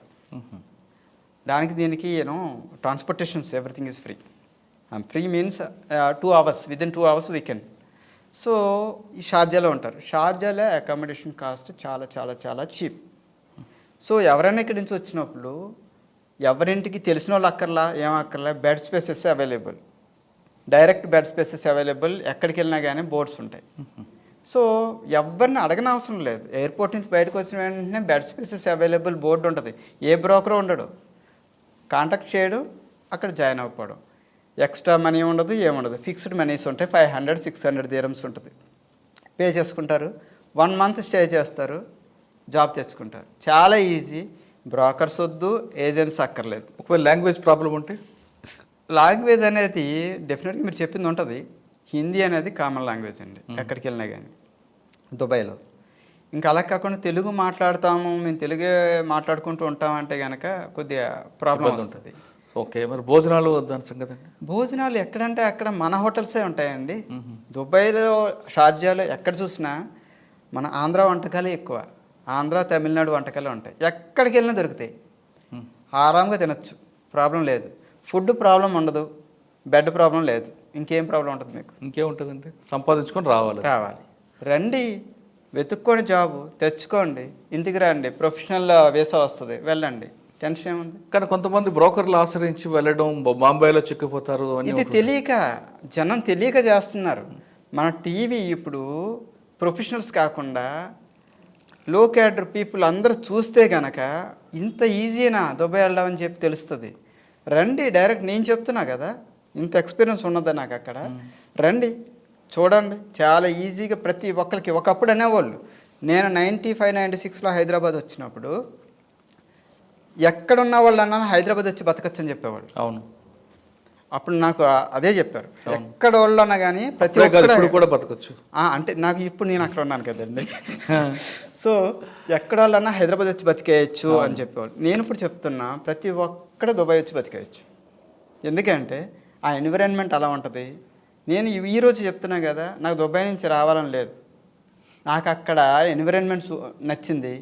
దీనికి transportations everything is free. Free means 2 hours, within 2 hours we can. So ఈ షార్జాలో ఉంటారు. షార్జాలో accommodation cost చాలా చాలా చాలా చీప్. సో ఎవరైనా ఇక్కడి నుంచి వచ్చినప్పుడు ఎవరింటికి తెలిసిన వాళ్ళు అక్కర్లా, ఏమక్కర్లా, bed spaces available, direct bed spaces available. ఎక్కడికి వెళ్ళినా కానీ బోర్డ్స్ ఉంటాయి. సో ఎవరిని అడగని అవసరం లేదు. ఎయిర్పోర్ట్ నుంచి బయటకు వచ్చిన వెంటనే బెడ్ స్పేసెస్ అవైలబుల్ బోర్డు ఉంటుంది. ఏ బ్రోకర్ ఉండడు, కాంటాక్ట్ చేయడం, అక్కడ జాయిన్ అవ్వడం. ఎక్స్ట్రా మనీ ఉండదు, ఏముండదు, ఫిక్స్డ్ మనీస్ ఉంటాయి. 500-600 dirhams ఉంటుంది, పే చేసుకుంటారు. 1 month స్టే చేస్తారు, జాబ్ తెచ్చుకుంటారు. చాలా ఈజీ. బ్రోకర్స్ వద్దు, ఏజెంట్స్ అక్కర్లేదు. ఒకవేళ లాంగ్వేజ్ ప్రాబ్లం ఉంటే? లాంగ్వేజ్ అనేది డెఫినెట్గా మీరు చెప్పింది ఉంటుంది. హిందీ అనేది కామన్ లాంగ్వేజ్ అండి ఎక్కడికి వెళ్ళినా కానీ దుబాయ్లో. ఇంకా అలా కాకుండా తెలుగు మాట్లాడతాము, మేము తెలుగే మాట్లాడుకుంటూ ఉంటామంటే కనుక కొద్దిగా ప్రాబ్లం వస్తుంది. ఓకే. మరి భోజనాలు దాని సంగతి అండి? భోజనాలు ఎక్కడంటే అక్కడ మన హోటల్సే ఉంటాయండి. దుబాయ్లో, షార్జాలో ఎక్కడ చూసినా మన ఆంధ్ర వంటకాలే ఎక్కువ. ఆంధ్ర, తమిళనాడు వంటకాలే ఉంటాయి. ఎక్కడికి వెళ్ళినా దొరుకుతాయి, ఆరాంగా తినచ్చు, ప్రాబ్లం లేదు. ఫుడ్ ప్రాబ్లం ఉండదు, బెడ్ ప్రాబ్లం లేదు. ఇంకేం ప్రాబ్లం ఉంటుంది మీకు? ఇంకేముంటుందండి, సంపాదించుకొని రావాలి. రండి, వెతుక్కోండి, జాబు తెచ్చుకోండి, ఇంటికి రండి, ప్రొఫెషనల్ వీసా వస్తుంది, వెళ్ళండి, టెన్షన్ ఏముంది. కానీ కొంతమంది బ్రోకర్లు ఆశ్రయించి వెళ్ళడం, బాంబేలో చిక్కిపోతారు. ఇది తెలియక, జనం తెలియక చేస్తున్నారు. మన టీవీ ఇప్పుడు ప్రొఫెషనల్స్ కాకుండా లో క్యాడర్ పీపుల్ అందరూ చూస్తే కనుక ఇంత ఈజీనా దుబాయ్ వెళ్ళామని చెప్పి తెలుస్తుంది. రండి, డైరెక్ట్ నేను చెప్తున్నా కదా, ఇంత ఎక్స్పీరియన్స్ ఉన్నదా నాకు అక్కడ. రండి, చూడండి, చాలా ఈజీగా ప్రతి ఒక్కరికి. ఒకప్పుడు అనేవాళ్ళు, నేను 95-96లో హైదరాబాద్ వచ్చినప్పుడు ఎక్కడున్న వాళ్ళు అన్నా హైదరాబాద్ వచ్చి బతకచ్చు అని చెప్పేవాళ్ళు. అవును, అప్పుడు నాకు అదే చెప్పారు. ఎక్కడ వాళ్ళు అన్నా కానీ ప్రతి ఒక్కరు కూడా బతకచ్చు అంటే నాకు ఇప్పుడు నేను అక్కడ ఉన్నాను కదండి. సో ఎక్కడ వాళ్ళన్నా హైదరాబాద్ వచ్చి బతికేయచ్చు అని చెప్పేవాళ్ళు. నేను ఇప్పుడు చెప్తున్నా, ప్రతి ఒక్కడ దుబాయ్ వచ్చి బతికేయచ్చు. ఎందుకంటే ఆ ఎన్విరాన్మెంట్ అలా ఉంటుంది. నేను ఈరోజు చెప్తున్నా కదా, నాకు దుబాయ్ నుంచి రావాలని లేదు. నాకు అక్కడ ఎన్విరాన్మెంట్ నచ్చింది,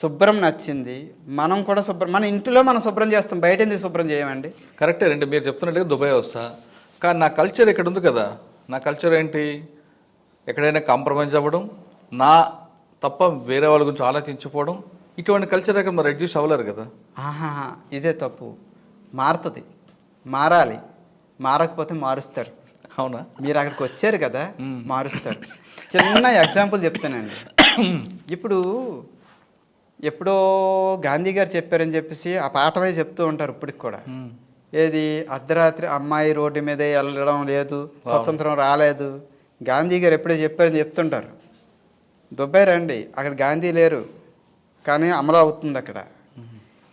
శుభ్రం నచ్చింది. మనం కూడా మన ఇంట్లో మనం శుభ్రం చేస్తాం, బయట ఎందుకు శుభ్రం చేయమండి? కరెక్టే రండి, మీరు చెప్తున్నట్టుగా దుబాయ్ వస్తా, కానీ నా కల్చర్ ఇక్కడ ఉంది కదా. నా కల్చర్ ఏంటి? ఎక్కడైనా కాంప్రమైజ్ అవ్వడం, నా తప్ప వేరే వాళ్ళ గురించి ఆలోచించిపోవడం. ఇటువంటి కల్చర్ ఇక్కడ మరి రెడ్యూస్ అవ్వలేరు కదా. ఇదే తప్పు. మారుతుంది, మారాలి. మారకపోతే మారుస్తారు. అవునా? మీరు అక్కడికి వచ్చారు కదా, మారుస్తారు. చిన్న ఎగ్జాంపుల్ చెప్తానండి. ఇప్పుడు ఎప్పుడో గాంధీ గారు చెప్పారని చెప్పేసి ఆ పాఠమే చెప్తూ ఉంటారు ఇప్పటికి కూడా. ఏది అర్ధరాత్రి అమ్మాయి రోడ్డు మీద వెళ్ళడం లేదు, స్వతంత్రం రాలేదు. గాంధీ గారు ఎప్పుడో చెప్పారని చెప్తుంటారు. దుబాయ్ రండి, అక్కడ గాంధీ లేరు, కానీ అమలు అవుతుంది అక్కడ.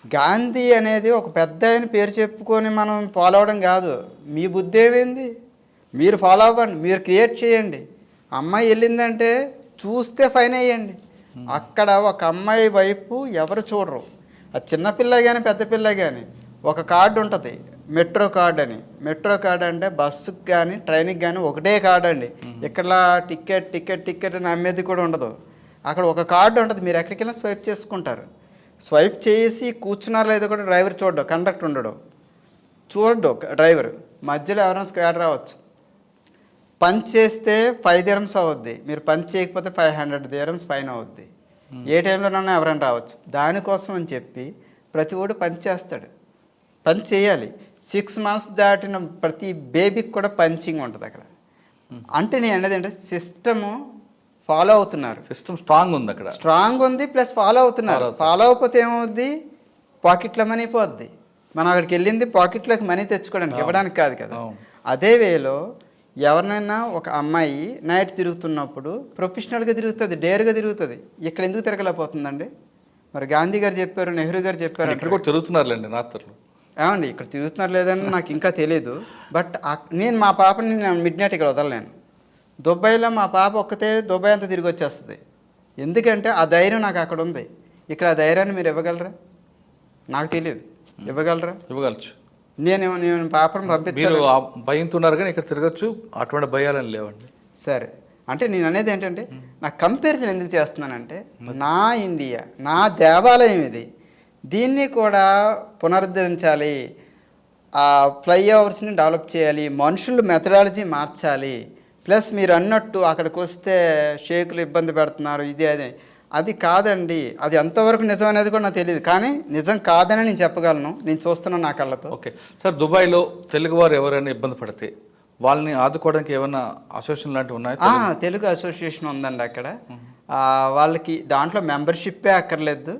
గాంధీ అనేది ఒక పెద్ద ఆయన పేరు చెప్పుకొని మనం ఫాలో అవడం కాదు. మీ బుద్ధి ఏమైంది, మీరు ఫాలో అవ్వండి, మీరు క్రియేట్ చేయండి. అమ్మాయి వెళ్ళిందంటే చూస్తే ఫైన్ వేయండి. అక్కడ ఒక అమ్మాయి వైపు ఎవరు చూడరు. అది చిన్నపిల్ల కానీ పెద్ద పిల్ల కానీ ఒక కార్డు ఉంటుంది, మెట్రో కార్డ్ అని. మెట్రో కార్డ్ అంటే బస్సుకి కానీ ట్రైన్కి కానీ ఒకటే కార్డు అండి. ఇక్కడ టికెట్ అని అమ్మేది కూడా ఉండదు. అక్కడ ఒక కార్డు ఉంటుంది, మీరు ఎక్కడికి వెళ్ళినా స్వైప్ చేసుకుంటారు. స్వైప్ చేసి కూర్చున్నారో లేదో కూడా డ్రైవర్ చూడడు, కండక్టర్ ఉండడు, చూడడు డ్రైవర్. మధ్యలో ఎవరైనా స్క్వాడ్ రావచ్చు. పంచ్ చేస్తే 5 dirhams అవుద్ది, మీరు పంచ్ చేయకపోతే 500 dirhams ఫైన్ అవుద్ది. ఏ టైంలోనైనా ఎవరైనా రావచ్చు. దానికోసం అని చెప్పి ప్రతి ఓడు పంచ్ చేస్తాడు. పంచ్ చేయాలి. 6 months దాటిన ప్రతి బేబీకి కూడా పంచింగ్ ఉంటుంది అక్కడ. అంటే నేను అనేది అంటే సిస్టము ఫాలో అవుతున్నారు. సిస్టమ్ స్ట్రాంగ్ ఉంది అక్కడ, స్ట్రాంగ్ ఉంది, ప్లస్ ఫాలో అవుతున్నారు. ఫాలో అయిపోతే ఏమవుద్ది, పాకెట్లో మనీ పోద్ది. మనం అక్కడికి వెళ్ళింది పాకెట్లోకి మనీ తెచ్చుకోవడానికి, ఇవ్వడానికి కాదు కదా. అదే వేలో ఎవరినైనా ఒక అమ్మాయి నైట్ తిరుగుతున్నప్పుడు ప్రొఫెషనల్గా తిరుగుతుంది, డేర్గా తిరుగుతుంది. ఇక్కడ ఎందుకు తిరగలేకపోతుందండి? మరి గాంధీ గారు చెప్పారు, నెహ్రూ గారు చెప్పారు, ఇక్కడ కూడా తిరుగుతున్నారులేండి రాత్రులు. ఏమండి ఇక్కడ తిరుగుతున్నారు లేదని నాకు ఇంకా తెలియదు. బట్ నేను మా పాపని మిడ్ నైట్ ఇక్కడ వదలలేను. దుబాయ్లో మా పాప ఒక్కతే దుబాయ్ అంతా తిరిగి వచ్చేస్తుంది. ఎందుకంటే ఆ ధైర్యం నాకు అక్కడ ఉంది. ఇక్కడ ఆ ధైర్యాన్ని మీరు ఇవ్వగలరా? నాకు తెలియదు. ఇవ్వగలరా? ఇవ్వగలచ్చు. నేను పాపను పంపించాను. మీరు భయంతున్నారు కానీ ఇక్కడ తిరగచ్చు, అటువంటి భయాలని లేవండి. సరే, అంటే నేను అనేది ఏంటంటే నా కంపారిజన్ ఎందుకు చేస్తున్నానంటే, నా ఇండియా, నా దేవాలయం ఇది, దీన్ని కూడా పునరుద్ధరించాలి. ఆ ఫ్లైఓవర్స్ని డెవలప్ చేయాలి, మనుషులు మెథడాలజీ మార్చాలి. ప్లస్ మీరు అన్నట్టు అక్కడికి వస్తే షేకులు ఇబ్బంది పెడుతున్నారు, ఇది అదే, అది కాదండి. అది ఎంతవరకు నిజం అనేది కూడా నాకు తెలియదు, కానీ నిజం కాదని నేను చెప్పగలను. నేను చూస్తున్నాను నా కళ్ళతో. ఓకే సార్, దుబాయ్లో తెలుగువారు ఎవరైనా ఇబ్బంది పడితే వాళ్ళని ఆదుకోవడానికి ఏమైనా అసోసియేషన్ లాంటివి ఉన్నాయా? తెలుగు అసోసియేషన్ ఉందండి అక్కడ. వాళ్ళకి దాంట్లో మెంబర్షిప్పే అక్కర్లేదు.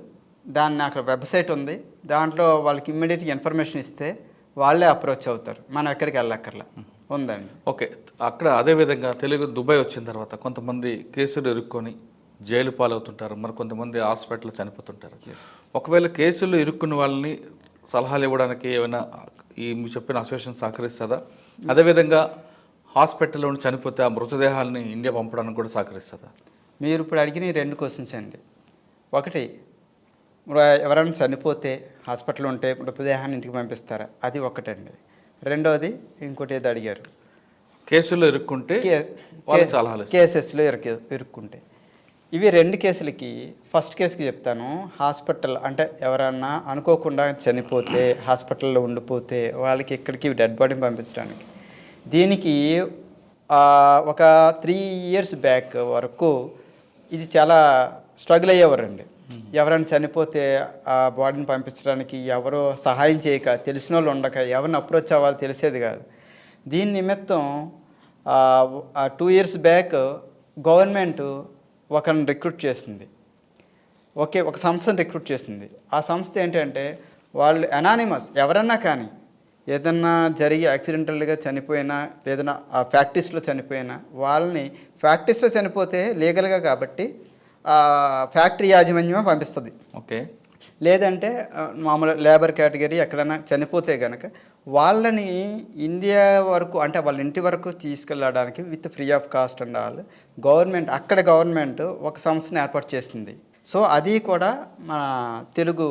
దాన్ని అక్కడ వెబ్సైట్ ఉంది, దాంట్లో వాళ్ళకి ఇమ్మీడియట్గా ఇన్ఫర్మేషన్ ఇస్తే వాళ్ళే అప్రోచ్ అవుతారు, మనం ఎక్కడికి వెళ్ళక్కర్లా. ఉందండి. ఓకే, అక్కడ అదేవిధంగా తెలుగు దుబాయ్ వచ్చిన తర్వాత కొంతమంది కేసులు ఇరుక్కొని జైలు పాలవుతుంటారు, మరి కొంతమంది హాస్పిటల్లో చనిపోతుంటారు. ఒకవేళ కేసులు ఇరుక్కున్న వాళ్ళని సలహాలు ఇవ్వడానికి ఏమైనా ఈ మీరు చెప్పిన అసోసియేషన్ సహకరిస్తుందా? అదేవిధంగా హాస్పిటల్లో ఉండి చనిపోతే ఆ మృతదేహాలని ఇండియా పంపడానికి కూడా సహకరిస్తుందా? మీరు ఇప్పుడు అడిగిన 2 క్వశ్చన్స్ అండి. ఒకటి, ఎవరైనా చనిపోతే హాస్పిటల్ ఉంటే మృతదేహాన్ని ఇంటికి పంపిస్తారా, అది ఒకటండి. రెండోది ఇంకోటి ఏదో అడిగారు, కేసుల్లో ఇరుక్కుంటే కేసెస్లో ఇరుక్కుంటే. ఇవి 2 కేసులకి. ఫస్ట్ కేసుకి చెప్తాను. హాస్పిటల్ అంటే ఎవరన్నా అనుకోకుండా చనిపోతే హాస్పిటల్లో ఉండిపోతే వాళ్ళకి ఇక్కడికి డెడ్ బాడీని పంపించడానికి, దీనికి ఒక 3 years బ్యాక్ వరకు ఇది చాలా స్ట్రగుల్ అయ్యేవారండి. ఎవరైనా చనిపోతే ఆ బాడీని పంపించడానికి ఎవరో సహాయం చేయక, తెలిసిన వాళ్ళు ఉండక, ఎవరిని అప్రోచ్ అవ్వాలి తెలిసేది కాదు. దీని నిమిత్తం 2 years బ్యాక్ గవర్నమెంట్ ఒకరిని రిక్రూట్ చేసింది. ఒక సంస్థను రిక్రూట్ చేసింది. ఆ సంస్థ ఏంటంటే వాళ్ళు అనానిమస్, ఎవరన్నా కానీ ఏదన్నా జరిగి యాక్సిడెంటల్గా చనిపోయినా, లేదన్నా ఆ ఫ్యాక్టరీస్లో చనిపోయినా, వాళ్ళని ఫ్యాక్టరీస్లో చనిపోతే లీగల్గా కాబట్టి ఫ్యాక్టరీ యాజమాన్యమే పంపిస్తుంది. ఓకే, లేదంటే మామూలు లేబర్ కేటగిరీ ఎక్కడైనా చనిపోతే కనుక వాళ్ళని ఇండియా వరకు, అంటే వాళ్ళ ఇంటి వరకు తీసుకెళ్ళడానికి with free of cost and all government ఒక సంస్థను ఏర్పాటు చేసింది. సో అది కూడా మన తెలుగు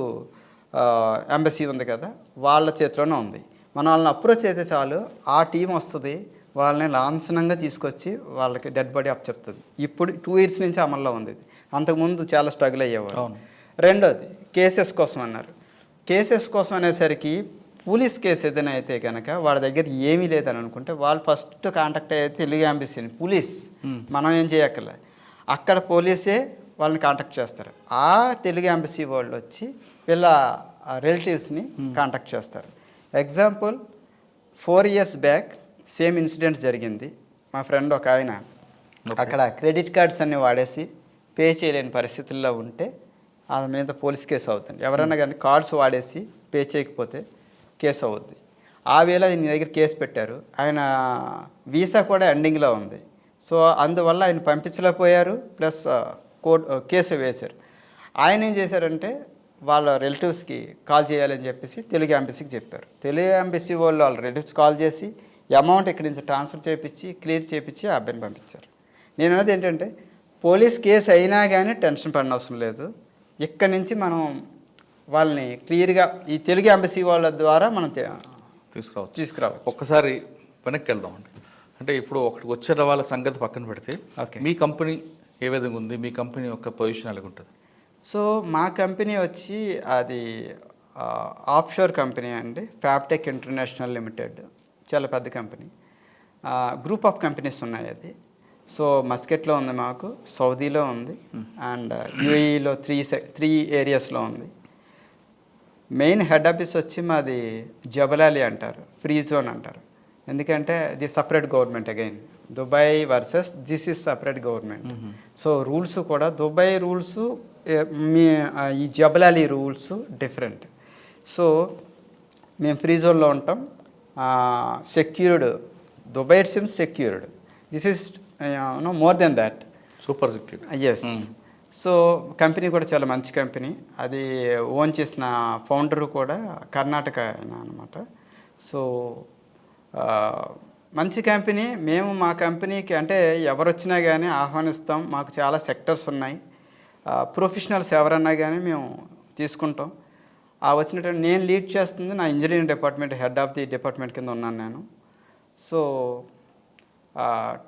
ఎంబసీ ఉంది కదా, వాళ్ళ చేతిలోనే ఉంది. మనం వాళ్ళని అప్రోచ్ అయితే చాలు, ఆ టీం వస్తుంది, వాళ్ళని లాంఛనంగా తీసుకొచ్చి వాళ్ళకి డెడ్ బాడీ అప్ చెప్తుంది. ఇప్పుడు 2 years నుంచి అమల్లో ఉంది. అంతకుముందు చాలా స్ట్రగుల్ అయ్యేవారు. రెండోది కేసెస్ కోసం అన్నారు. కేసెస్ కోసం అనేసరికి పోలీస్ కేసు ఏదైనా అయితే కనుక వాళ్ళ దగ్గర ఏమీ లేదని అనుకుంటే వాళ్ళు ఫస్ట్ కాంటాక్ట్ అయితే తెలుగు ఎంబసీని, పోలీస్, మనం ఏం చేయక్కర్లే, అక్కడ పోలీసే వాళ్ళని కాంటాక్ట్ చేస్తారు. ఆ తెలుగు ఎంబసీ వాళ్ళు వచ్చి వీళ్ళ రిలేటివ్స్ని కాంటాక్ట్ చేస్తారు. Example 4 years back same incident జరిగింది. మా ఫ్రెండ్ ఒక ఆయన అక్కడ క్రెడిట్ కార్డ్స్ అన్నీ వాడేసి పే చేయలేని పరిస్థితుల్లో ఉంటే ఆ మీద పోలీస్ కేసు అవుతుంది. ఎవరైనా కానీ కార్డ్స్ వాడేసి పే చేయకపోతే కేసు అవుద్ది. ఆ వేళ ఆయన దగ్గర కేసు పెట్టారు. ఆయన వీసా కూడా ఎండింగ్లో ఉంది. సో అందువల్ల ఆయన పంపించలేకపోయారు, ప్లస్ కేసు వేశారు. ఆయన ఏం చేశారంటే వాళ్ళ రిలేటివ్స్కి కాల్ చేయాలని చెప్పేసి తెలుగు ఎంబసీకి చెప్పారు. తెలుగు ఎంబసీ వాళ్ళు వాళ్ళ రిలేటివ్స్ కాల్ చేసి అమౌంట్ ఇక్కడి నుంచి ట్రాన్స్ఫర్ చేయించి క్లియర్ చేయించి ఆ అబ్బాయిని పంపించారు. నేను అనేది ఏంటంటే పోలీస్ కేసు అయినా కానీ టెన్షన్ పడిన అవసరం లేదు. ఇక్కడి నుంచి మనం వాళ్ళని క్లియర్గా ఈ తెలుగు ఎంబసీ వాళ్ళ ద్వారా మనం తీసుకురావచ్చు. ఒక్కసారి వెనక్కి వెళ్దామండి. అంటే ఇప్పుడు ఒకటికి వచ్చిన వాళ్ళ సంగతి పక్కన పెడితే మీ కంపెనీ ఏ విధంగా ఉంది, మీ కంపెనీ యొక్క పొజిషన్ ఎలాగ ఉంటుంది? సో మా కంపెనీ వచ్చి అది ఆఫ్షోర్ కంపెనీ అండి, ఫ్యాబ్టెక్ ఇంటర్నేషనల్ లిమిటెడ్. చాలా పెద్ద కంపెనీ, గ్రూప్ ఆఫ్ కంపెనీస్ ఉన్నాయి అది. సో మస్కెట్లో ఉంది, మాకు సౌదీలో ఉంది, అండ్ యూఏఈలో త్రీ ఏరియాస్లో ఉంది. మెయిన్ హెడ్ ఆఫీస్ వచ్చి మాది జబలాలి అంటారు, ఫ్రీ జోన్ అంటారు. ఎందుకంటే ఇది separate government, again Dubai versus this is separate government. So rules కూడా దుబాయ్ రూల్స్, మీ ఈ జబలాలి రూల్స్ డిఫరెంట్. సో మేము ఫ్రీ జోన్లో ఉంటాం, secured. Dubai it seems secured, this is more than that, super secured. Yes. So company కూడా చాలా మంచి company. అది ఓన్ చేసిన ఫౌండరు కూడా కర్ణాటక ఆయన అనమాట. సో మంచి కంపెనీ. మేము మా కంపెనీకి అంటే ఎవరు వచ్చినా కానీ ఆహ్వానిస్తాం. మాకు చాలా సెక్టర్స్ ఉన్నాయి. ప్రొఫెషనల్స్ ఎవరన్నా కానీ మేము తీసుకుంటాం. వచ్చినట్టు నేను లీడ్ చేస్తుంది నా engineering department, head of the department కింద ఉన్నాను నేను. సో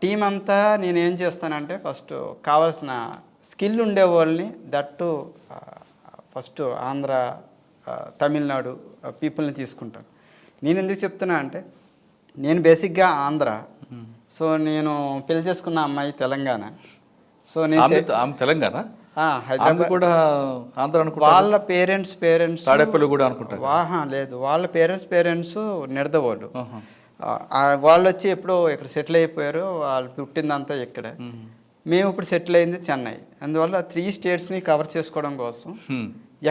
టీం అంతా నేనేం చేస్తానంటే ఫస్ట్ కావాల్సిన స్కిల్ ఉండే వాళ్ళని, దట్టు ఫస్ట్ ఆంధ్ర, తమిళనాడు పీపుల్ని తీసుకుంటాను. నేను ఎందుకు చెప్తున్నా అంటే నేను బేసిక్గా ఆంధ్ర. సో నేను పెళ్లి చేసుకున్న అమ్మాయి తెలంగాణ. సో నేను తెలంగాణ, హైదరాబాద్ కూడా ఆంధ్ర. వాళ్ళ పేరెంట్స్ తాడేపల్లి కూడా అనుకుంటారు. లేదు, వాళ్ళ పేరెంట్స్ నిడదవోళ్ళు. వాళ్ళు వచ్చి ఎప్పుడో ఇక్కడ సెటిల్ అయిపోయారు. వాళ్ళు పుట్టిందంతా ఇక్కడ. మేము ఇప్పుడు సెటిల్ అయింది చెన్నై. అందువల్ల 3 స్టేట్స్ని కవర్ చేసుకోవడం కోసం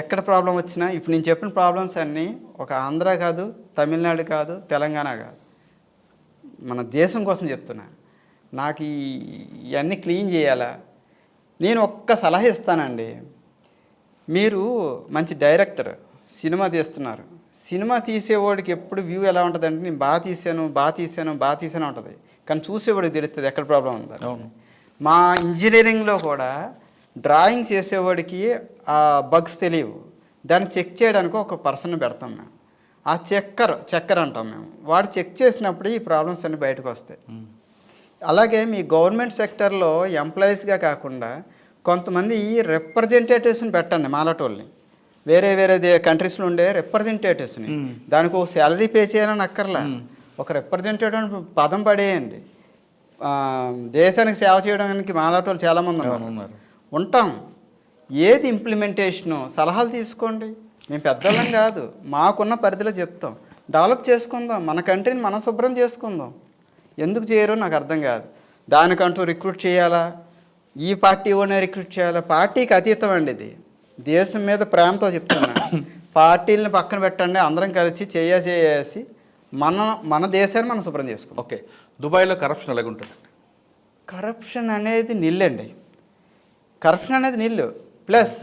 ఎక్కడ ప్రాబ్లం వచ్చినా, ఇప్పుడు నేను చెప్పిన ప్రాబ్లమ్స్ అన్నీ ఒక ఆంధ్ర కాదు, తమిళనాడు కాదు, తెలంగాణ కాదు, మన దేశం కోసం చెప్తున్నా. నాకు ఇవన్నీ క్లీన్ చేయాలా. నేను ఒక్క సలహా ఇస్తానండి. మీరు మంచి డైరెక్టర్, సినిమా తీస్తున్నారు. సినిమా తీసేవాడికి ఎప్పుడు వ్యూ ఎలా ఉంటుందంటే నేను బాగా తీసాను ఉంటుంది, కానీ చూసేవాడికి తెలుస్తుంది ఎక్కడ ప్రాబ్లం ఉందో. మా ఇంజనీరింగ్లో కూడా డ్రాయింగ్ చేసేవాడికి ఆ బగ్స్ తెలియవు. దాన్ని చెక్ చేయడానికి ఒక పర్సన్ పెడతాం మేము. ఆ చెక్కర్ అంటాం మేము. వాడు చెక్ చేసినప్పుడు ఈ ప్రాబ్లమ్స్ అన్నీ బయటకు వస్తాయి. అలాగే మీ గవర్నమెంట్ సెక్టర్లో ఎంప్లాయీస్గా కాకుండా కొంతమంది రిప్రజెంటేటివ్స్ని పెట్టండి, మాలాటోళ్ళని. వేరే కంట్రీస్లో ఉండే రిప్రజెంటేటివ్స్ని. దానికి ఒక శాలరీ పే చేయాలని అక్కర్లా, ఒక రిప్రజెంటేటివ్ పదం పడేయండి. దేశానికి సేవ చేయడానికి మాలాటోళ్ళు చాలామంది ఉంటాం. ఏది ఇంప్లిమెంటేషను సలహాలు తీసుకోండి. మేము పెద్దవాళ్ళం కాదు, మాకున్న పరిధిలో చెప్తాం. డెవలప్ చేసుకుందాం, మన కంట్రీని మనం శుభ్రం చేసుకుందాం. ఎందుకు చేయరో నాకు అర్థం కాదు. దానికంటూ రిక్రూట్ చేయాలా, ఈ పార్టీ ఓనే రిక్రూట్ చేయాలా? పార్టీకి అతీతం అండి ఇది. దేశం మీద ప్రేమతో చెప్తున్నాను. పార్టీలను పక్కన పెట్టండి, అందరం కలిసి చేసి మన దేశాన్ని మనం శుభ్రం చేసుకుంటాం. ఓకే, దుబాయ్లో కరప్షన్ ఎలాగ ఉంటుంది? కరప్షన్ అనేది నిల్లండి. కరప్షన్ అనేది నిల్లు. ప్లస్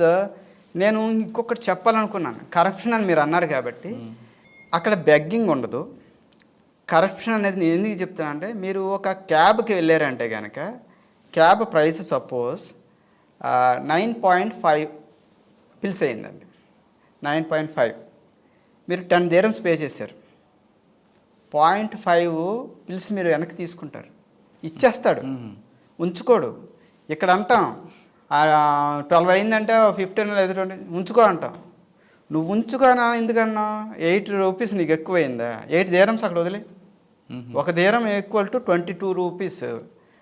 నేను ఇంకొకటి చెప్పాలనుకున్నాను. కరప్షన్ అని మీరు అన్నారు కాబట్టి అక్కడ బెగ్గింగ్ ఉండదు. కరప్షన్ అనేది నేను ఎందుకు చెప్తున్నా అంటే, మీరు ఒక క్యాబ్కి వెళ్ళారంటే కనుక క్యాబ్ ప్రైస్ సపోజ్ 9.5 పిల్స్ అయిందండి. 9.5 మీరు 10 dirhams పే చేశారు. 0.5 పిల్స్ మీరు వెనక్కి తీసుకుంటారు, ఇచ్చేస్తాడు, ఉంచుకోడు. ఇక్కడ అంటాం 12 అయిందంటే 15 ఎదురు ఉంచుకో అంటాం. నువ్వు ఉంచుకోనా ఎందుకన్నా? 8 రూపీస్ నీకు ఎక్కువైందా? 8 dirhams అక్కడ వదిలే. 1 dirham ఈక్వల్ టు 22 రూపీస్.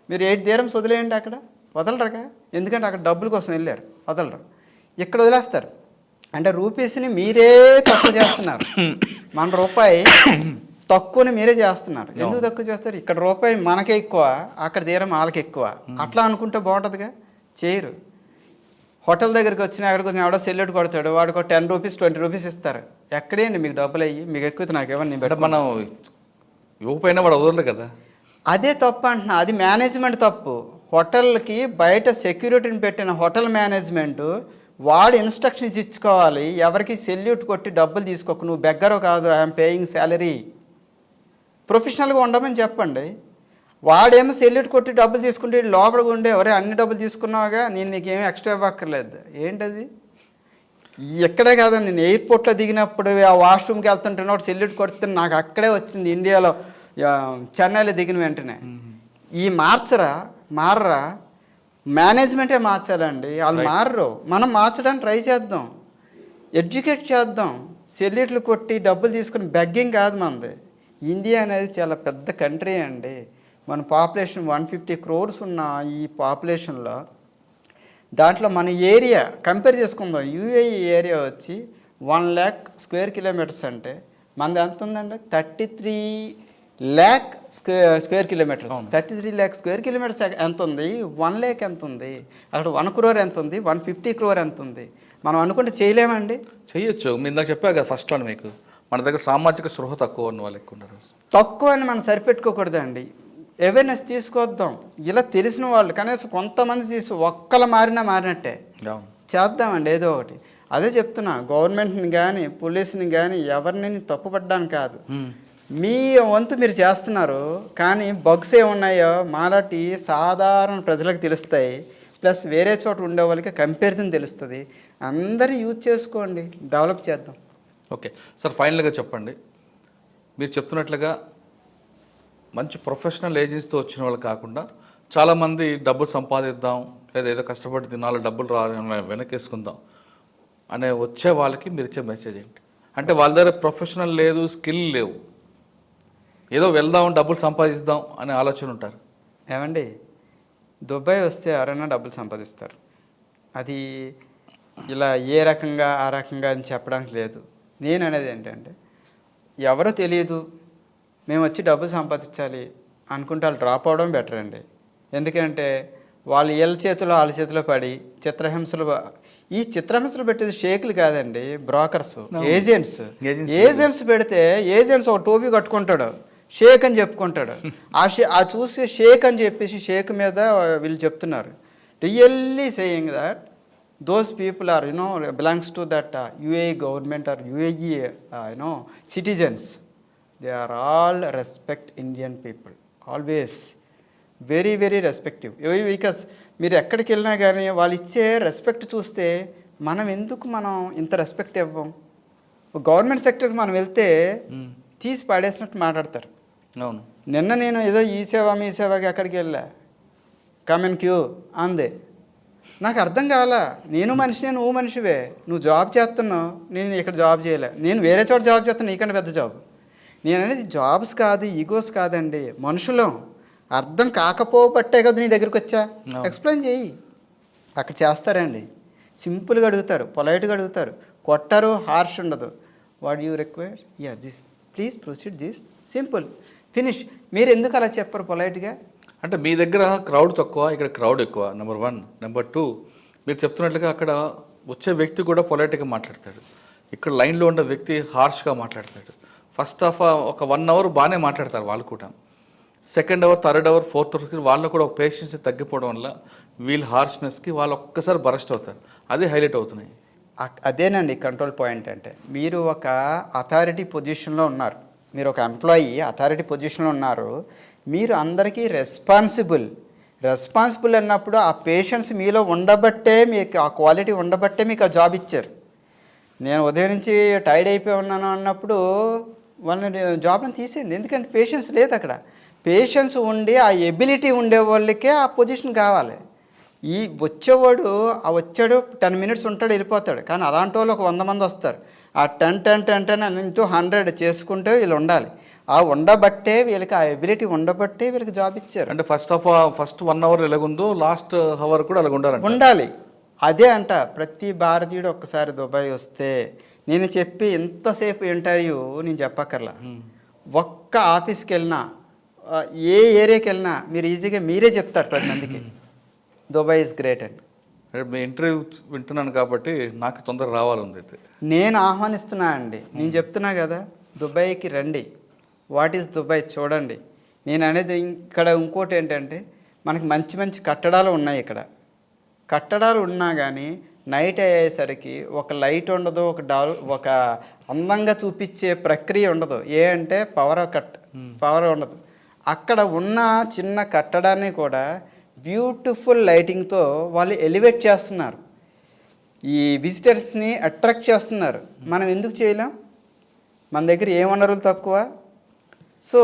మీరు 8 dirhams వదిలేయండి, అక్కడ వదలరుగా. ఎందుకంటే అక్కడ డబ్బుల కోసం వెళ్ళారు, వదలరు. ఇక్కడ వదిలేస్తారు. అంటే రూపీస్ని మీరే తక్కువ చేస్తున్నారు. మన రూపాయి తక్కువని మీరే చేస్తున్నారు. ఎందుకు తక్కువ చేస్తారు? ఇక్కడ రూపాయి మనకే ఎక్కువ, అక్కడ dirham వాళ్ళకి ఎక్కువ. అట్లా అనుకుంటే బాగుంటుందిగా. చేయరు. హోటల్ దగ్గరికి వచ్చిన ఎక్కడికి వచ్చిన ఎవడో సెల్యూట్ కొడతాడు, వాడికి 10 రూపీస్ 20 రూపీస్ ఇస్తారు. ఎక్కడేండి మీకు డబ్బులు అయ్యి మీకు ఎక్కువ నాకు ఇవ్వండి నేను అంటే పెట్టుకుంటా. మనం ఇవ్వకపోయినా వాడు వదలరు కదా. అదే తప్పు అంటున్నా, అది మేనేజ్మెంట్ తప్పు. హోటల్కి బయట సెక్యూరిటీని పెట్టిన హోటల్ మేనేజ్మెంట్ వాడు ఇన్స్ట్రక్షన్స్ ఇచ్చుకోవాలి, ఎవరికి సెల్యూట్ కొట్టి డబ్బులు తీసుకోకు, నువ్వు బెగ్గరో కాదు, ఐఎమ్ పేయింగ్ శాలరీ, ప్రొఫెషనల్గా ఉండమని చెప్పండి. వాడేమో సెల్యూట్ కొట్టి డబ్బులు తీసుకుంటే లోపలికి ఉండే ఎవరే అన్ని డబ్బులు తీసుకున్నావుగా, నేను నీకేమీ ఎక్స్ట్రా ఇవ్వక్కర్లేదు. ఏంటది? ఎక్కడే కాదండి, నేను ఎయిర్పోర్ట్లో దిగినప్పుడు ఆ వాష్రూమ్కి వెళ్తుంటే ఒకటి సెల్యూట్ కొడుతున్నా, నాకు అక్కడే వచ్చింది ఇండియాలో, చెన్నైలో దిగిన వెంటనే. ఈ మారరా మేనేజ్మెంటే మార్చాలండి, వాళ్ళు మారరు. మనం మార్చడానికి ట్రై చేద్దాం, ఎడ్యుకేట్ చేద్దాం. సెల్యూట్లు కొట్టి డబ్బులు తీసుకుని బెగ్గింగ్ కాదు మనది. ఇండియా అనేది చాలా పెద్ద కంట్రీ అండి. మన పాపులేషన్ 150 crores ఉన్న ఈ పాపులేషన్లో దాంట్లో మన ఏరియా కంపేర్ చేసుకుందాం. యూఏఈ ఏరియా వచ్చి 1 lakh square kilometers అంటే మనది ఎంత ఉందండి? 33 lakh square kilometers. 33 lakh square kilometers ఎంత ఉంది? 1 lakh ఎంత ఉంది? అక్కడ 1 crore ఎంత ఉంది? 150 crore ఎంత ఉంది? మనం అనుకుంటే చేయలేమండి. చేయొచ్చు. మీరు ఇందాక చెప్పారు కదా ఫస్ట్లో, మీకు మన దగ్గర సామాజిక స్పృహ తక్కువ ఉన్న వాళ్ళు ఎక్కువ ఉన్నారు. తక్కువ అని మనం సరిపెట్టుకోకూడదండి, అవేర్నెస్ తీసుకొద్దాం. ఇలా తెలిసిన వాళ్ళు కనీసం కొంతమంది ఒక్కల మారినట్టే చేద్దామండి ఏదో ఒకటి. అదే చెప్తున్నా, గవర్నమెంట్ని కానీ పోలీసుని కానీ ఎవరిని తప్పుపడ్డానికి కాదు, మీ వంతు మీరు చేస్తున్నారు. కానీ బగ్స్ ఏమున్నాయో మాలాంటి సాధారణ ప్రజలకు తెలుస్తాయి, ప్లస్ వేరే చోట ఉండే వాళ్ళకి కంపారిజన్ తెలుస్తుంది. అందరూ యూజ్ చేసుకోండి, డెవలప్ చేద్దాం. ఓకే సార్, ఫైనల్గా చెప్పండి, మీరు చెప్తున్నట్లుగా మంచి ప్రొఫెషనల్ ఏజెన్సీతో వచ్చిన వాళ్ళు కాకుండా చాలామంది డబ్బులు సంపాదిద్దాం, లేదా ఏదో కష్టపడి తినాలి, డబ్బులు వెనకేసుకుందాం అనే వచ్చే వాళ్ళకి మీరు ఇచ్చే మెసేజ్ ఏంటి? అంటే వాళ్ళ దగ్గర ప్రొఫెషనల్ లేదు, స్కిల్ లేవు, ఏదో వెళ్దాం డబ్బులు సంపాదిద్దాం అనే ఆలోచన ఉంటారు. ఏమండి, దుబాయ్ వస్తే ఎవరైనా డబ్బులు సంపాదిస్తారు. అది ఇలా ఏ రకంగా ఆ రకంగా అని చెప్పడానికి లేదు. నేను అనేది ఏంటంటే, ఎవరో తెలియదు మేము వచ్చి డబ్బులు సంపాదించాలి అనుకుంటే వాళ్ళు డ్రాప్ అవడం బెటర్ అండి. ఎందుకంటే వాళ్ళు వాళ్ళ చేతిలో పడి ఈ చిత్రహింసలు పెట్టేది షేకులు కాదండి, బ్రోకర్స్, ఏజెంట్స్ పెడితే ఏజెంట్స్ ఒక టోపీ కట్టుకుంటాడు, షేక్ అని చెప్పుకుంటాడు. ఆ చూసి షేక్ అని చెప్పేసి షేక్ మీద వీళ్ళు చెప్తున్నారు. Really saying that those people are belongs to that UAE government or UAE citizens. They are all respect Indian people, always very very respective. Because మీరు ఎక్కడికి వెళ్ళినా కానీ వాళ్ళు ఇచ్చే రెస్పెక్ట్ చూస్తే మనం ఇంత రెస్పెక్ట్ ఇవ్వం. గవర్నమెంట్ సెక్టర్కి మనం వెళ్తే తీసి పడేసినట్టు మాట్లాడతారు. అవును, నిన్న నేను ఏదో ఈ సేవకి ఎక్కడికి వెళ్ళా, కమెన్ క్యూ అందే, నాకు అర్థం కావాలా. నేను మనిషినే, నువ్వు మనిషివే. నువ్వు జాబ్ చేస్తున్నావు, నేను ఇక్కడ జాబ్ చేయలే, నేను వేరే చోట జాబ్ చేస్తాను, నీకంటే పెద్ద జాబ్. నేను అనేది జాబ్స్ కాదు, ఈగోస్ కాదండి, మనుషులం. అర్థం కాకపోబట్టే కదా నీ దగ్గరికి వచ్చా, ఎక్స్ప్లెయిన్ చేయి. అక్కడ చేస్తారండి, సింపుల్గా అడుగుతారు, పొలైట్గా అడుగుతారు, కొట్టరు, హార్ష్ ఉండదు. What you require, this please proceed, this simple, finish. మీరు ఎందుకు అలా చెప్పరు పొలైట్గా? అంటే మీ దగ్గర క్రౌడ్ తక్కువ, ఇక్కడ క్రౌడ్ ఎక్కువ, నెంబర్ 1. నెంబర్ 2, మీరు చెప్తున్నట్లుగా అక్కడ వచ్చే వ్యక్తి కూడా పొలైట్గా మాట్లాడతాడు, ఇక్కడ లైన్లో ఉండే వ్యక్తి హార్ష్గా మాట్లాడతాడు. ఫస్ట్ ఆఫ్ ఒక 1 hour బాగానే మాట్లాడతారు వాళ్ళు కూడా, second hour, third hour, fourth అవర్కి వాళ్ళు కూడా ఒక పేషెన్స్ తగ్గిపోవడం వల్ల వీళ్ళ హార్ష్నెస్కి వాళ్ళు ఒక్కసారి బరస్ట్ అవుతారు. అదే హైలైట్ అవుతున్నాయి. అదేనండి కంట్రోల్ పాయింట్ అంటే. మీరు ఒక అథారిటీ పొజిషన్లో ఉన్నారు, మీరు ఒక ఎంప్లాయీ అథారిటీ పొజిషన్లో ఉన్నారు, మీరు అందరికీ రెస్పాన్సిబుల్ అన్నప్పుడు ఆ పేషెన్స్ మీలో ఉండబట్టే, మీకు ఆ క్వాలిటీ ఉండబట్టే మీకు ఆ జాబ్ ఇచ్చారు. నేను ఉదయం నుంచి టైర్డ్ అయిపోయి ఉన్నాను అన్నప్పుడు వాళ్ళని జాబ్ని తీసేయండి, ఎందుకంటే పేషెన్స్ లేదు అక్కడ. పేషెన్స్ ఉండి ఆ ఎబిలిటీ ఉండే వాళ్ళకే ఆ పొజిషన్ కావాలి. ఈ వచ్చేవాడు 10 minutes ఉంటాడు, వెళ్ళిపోతాడు. కానీ అలాంటి వాళ్ళు ఒక 100 మంది వస్తారు, ఆ 10 into 100 చేసుకుంటే వీళ్ళు ఉండాలి. ఆ ఉండబట్టే వీళ్ళకి, ఆ ఎబిలిటీ ఉండబట్టే వీళ్ళకి జాబ్ ఇచ్చారు. అంటే ఫస్ట్ 1 hour ఎలాగుందో లాస్ట్ అవర్ కూడా అలాగ ఉండాలి. అదే అంట, ప్రతి భారతీయుడు ఒక్కసారి దుబాయ్ వస్తే, నేను చెప్పి ఇంతసేపు ఇంటర్వ్యూ నేను చెప్పక్కర్లా, ఒక్క ఆఫీస్కి వెళ్ళినా, ఏ ఏరియాకి వెళ్ళినా మీరు ఈజీగా మీరే చెప్తారు 10 మందికి దుబాయ్ ఈజ్ గ్రేట్ అండి. మీ ఇంటర్వ్యూ వింటున్నాను కాబట్టి నాకు తొందరగా రావాలంది అయితే. నేను ఆహ్వానిస్తున్నా అండి. నేను చెప్తున్నా కదా, దుబాయ్కి రండి. వాట్ ఈస్ దుబాయ్ చూడండి. నేను అనేది ఇక్కడ ఇంకోటి ఏంటంటే, మనకి మంచి మంచి కట్టడాలు ఉన్నాయి ఇక్కడ. కట్టడాలు ఉన్నా కానీ నైట్ అయ్యేసరికి ఒక లైట్ ఉండదు, ఒక అందంగా చూపించే ప్రక్రియ ఉండదు. అంటే పవర్ ఉండదు. అక్కడ ఉన్న చిన్న కట్టడాన్ని కూడా బ్యూటిఫుల్ లైటింగ్తో వాళ్ళు ఎలివేట్ చేస్తున్నారు, ఈ విజిటర్స్ని అట్రాక్ట్ చేస్తున్నారు. మనం ఎందుకు చేయలేం? మన దగ్గర ఏ వనరులు తక్కువ? సో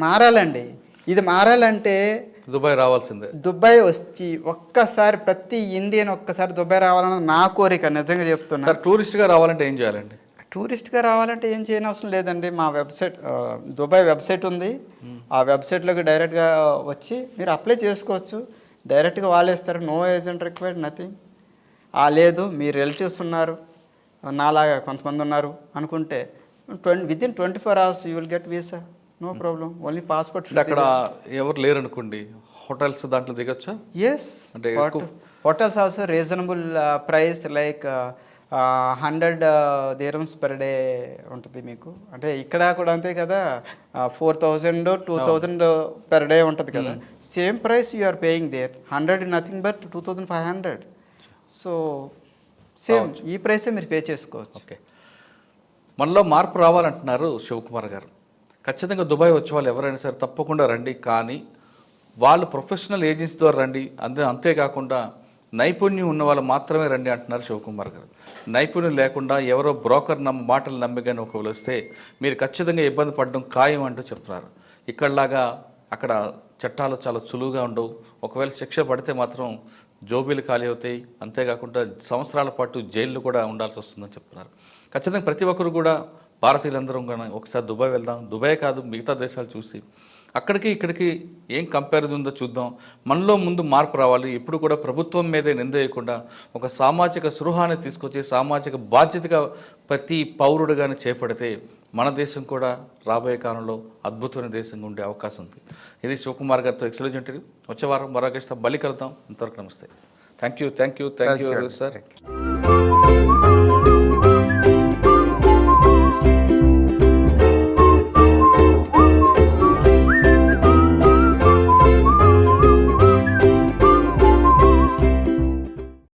మారాలండి. ఇది మారాలంటే దుబాయ్ రావాల్సిందే. దుబాయ్ వచ్చి ఒక్కసారి ప్రతి ఇండియన్ ఒక్కసారి దుబాయ్ రావాలన్నది నా కోరిక. నిజంగా చెప్తున్నా. సార్ టూరిస్ట్గా రావాలంటే ఏం చేయాలండి? టూరిస్ట్గా రావాలంటే ఏం చేయని అవసరం లేదండి. మా వెబ్సైట్, దుబాయ్ వెబ్సైట్ ఉంది. ఆ వెబ్సైట్లోకి డైరెక్ట్గా వచ్చి మీరు అప్లై చేసుకోవచ్చు. డైరెక్ట్గా వాళ్ళే ఇస్తారు. No agent required, nothing. లేదు మీ రిలేటివ్స్ ఉన్నారు, నాలాగా కొంతమంది ఉన్నారు అనుకుంటే within 24 hours you will get visa, no problem. Only passport. అక్కడ ఎవరు లేరు అనుకోండి, హోటల్స్ దాంట్లో దిగొచ్చా? Yes, hotels also reasonable price, like 100 dirhams per day ఉంటుంది మీకు. అంటే ఇక్కడ కూడా అంతే కదా, 4000 2000 per day ఉంటుంది కదా. Same price you are paying there. 100 nothing but 2500. So same ఈ ప్రైసే మీరు పే చేసుకోవచ్చు. ఓకే, మనలో మార్పు రావాలంటున్నారు శివకుమార్ గారు. ఖచ్చితంగా దుబాయ్ వచ్చే వాళ్ళు ఎవరైనా సరే తప్పకుండా రండి, కానీ వాళ్ళు ప్రొఫెషనల్ ఏజెన్సీ ద్వారా రండి. అంతేకాకుండా నైపుణ్యం ఉన్న వాళ్ళు మాత్రమే రండి అంటున్నారు శివకుమార్ గారు. నైపుణ్యం లేకుండా ఎవరో బ్రోకర్ మాటలు నమ్మి కానీ ఒకవేళ వస్తే మీరు ఖచ్చితంగా ఇబ్బంది పడడం ఖాయం అంటూ చెప్తున్నారు. ఇక్కడలాగా అక్కడ చట్టాలు చాలా సులువుగా ఉండవు. ఒకవేళ శిక్ష పడితే మాత్రం జోబీలు ఖాళీ అవుతాయి. అంతేకాకుండా సంవత్సరాల పాటు జైల్లో కూడా ఉండాల్సి వస్తుందని చెప్తున్నారు. ఖచ్చితంగా ప్రతి ఒక్కరు కూడా భారతీయులందరం కానీ ఒకసారి దుబాయ్ వెళ్దాం. దుబాయ్ కాదు, మిగతా దేశాలు చూసి అక్కడికి ఇక్కడికి ఏం కంపారిజన్ ఉందో చూద్దాం. మనలో ముందు మార్పు రావాలి. ఎప్పుడు కూడా ప్రభుత్వం మీదే నిందేయకుండా ఒక సామాజిక స్పృహాన్ని తీసుకొచ్చి సామాజిక బాధ్యతగా ప్రతి పౌరుడు కానీ చేపడితే మన దేశం కూడా రాబోయే కాలంలో అద్భుతమైన దేశంగా ఉండే అవకాశం ఉంది. ఇది శివకుమార్ గారితో ఎక్సలెంట్ ఇంటర్వ్యూ. వచ్చే వారం మరో గెస్ట్ మళ్ళీ కలుద్దాం. ఇంతవరకు నమస్తే. Thank you sir.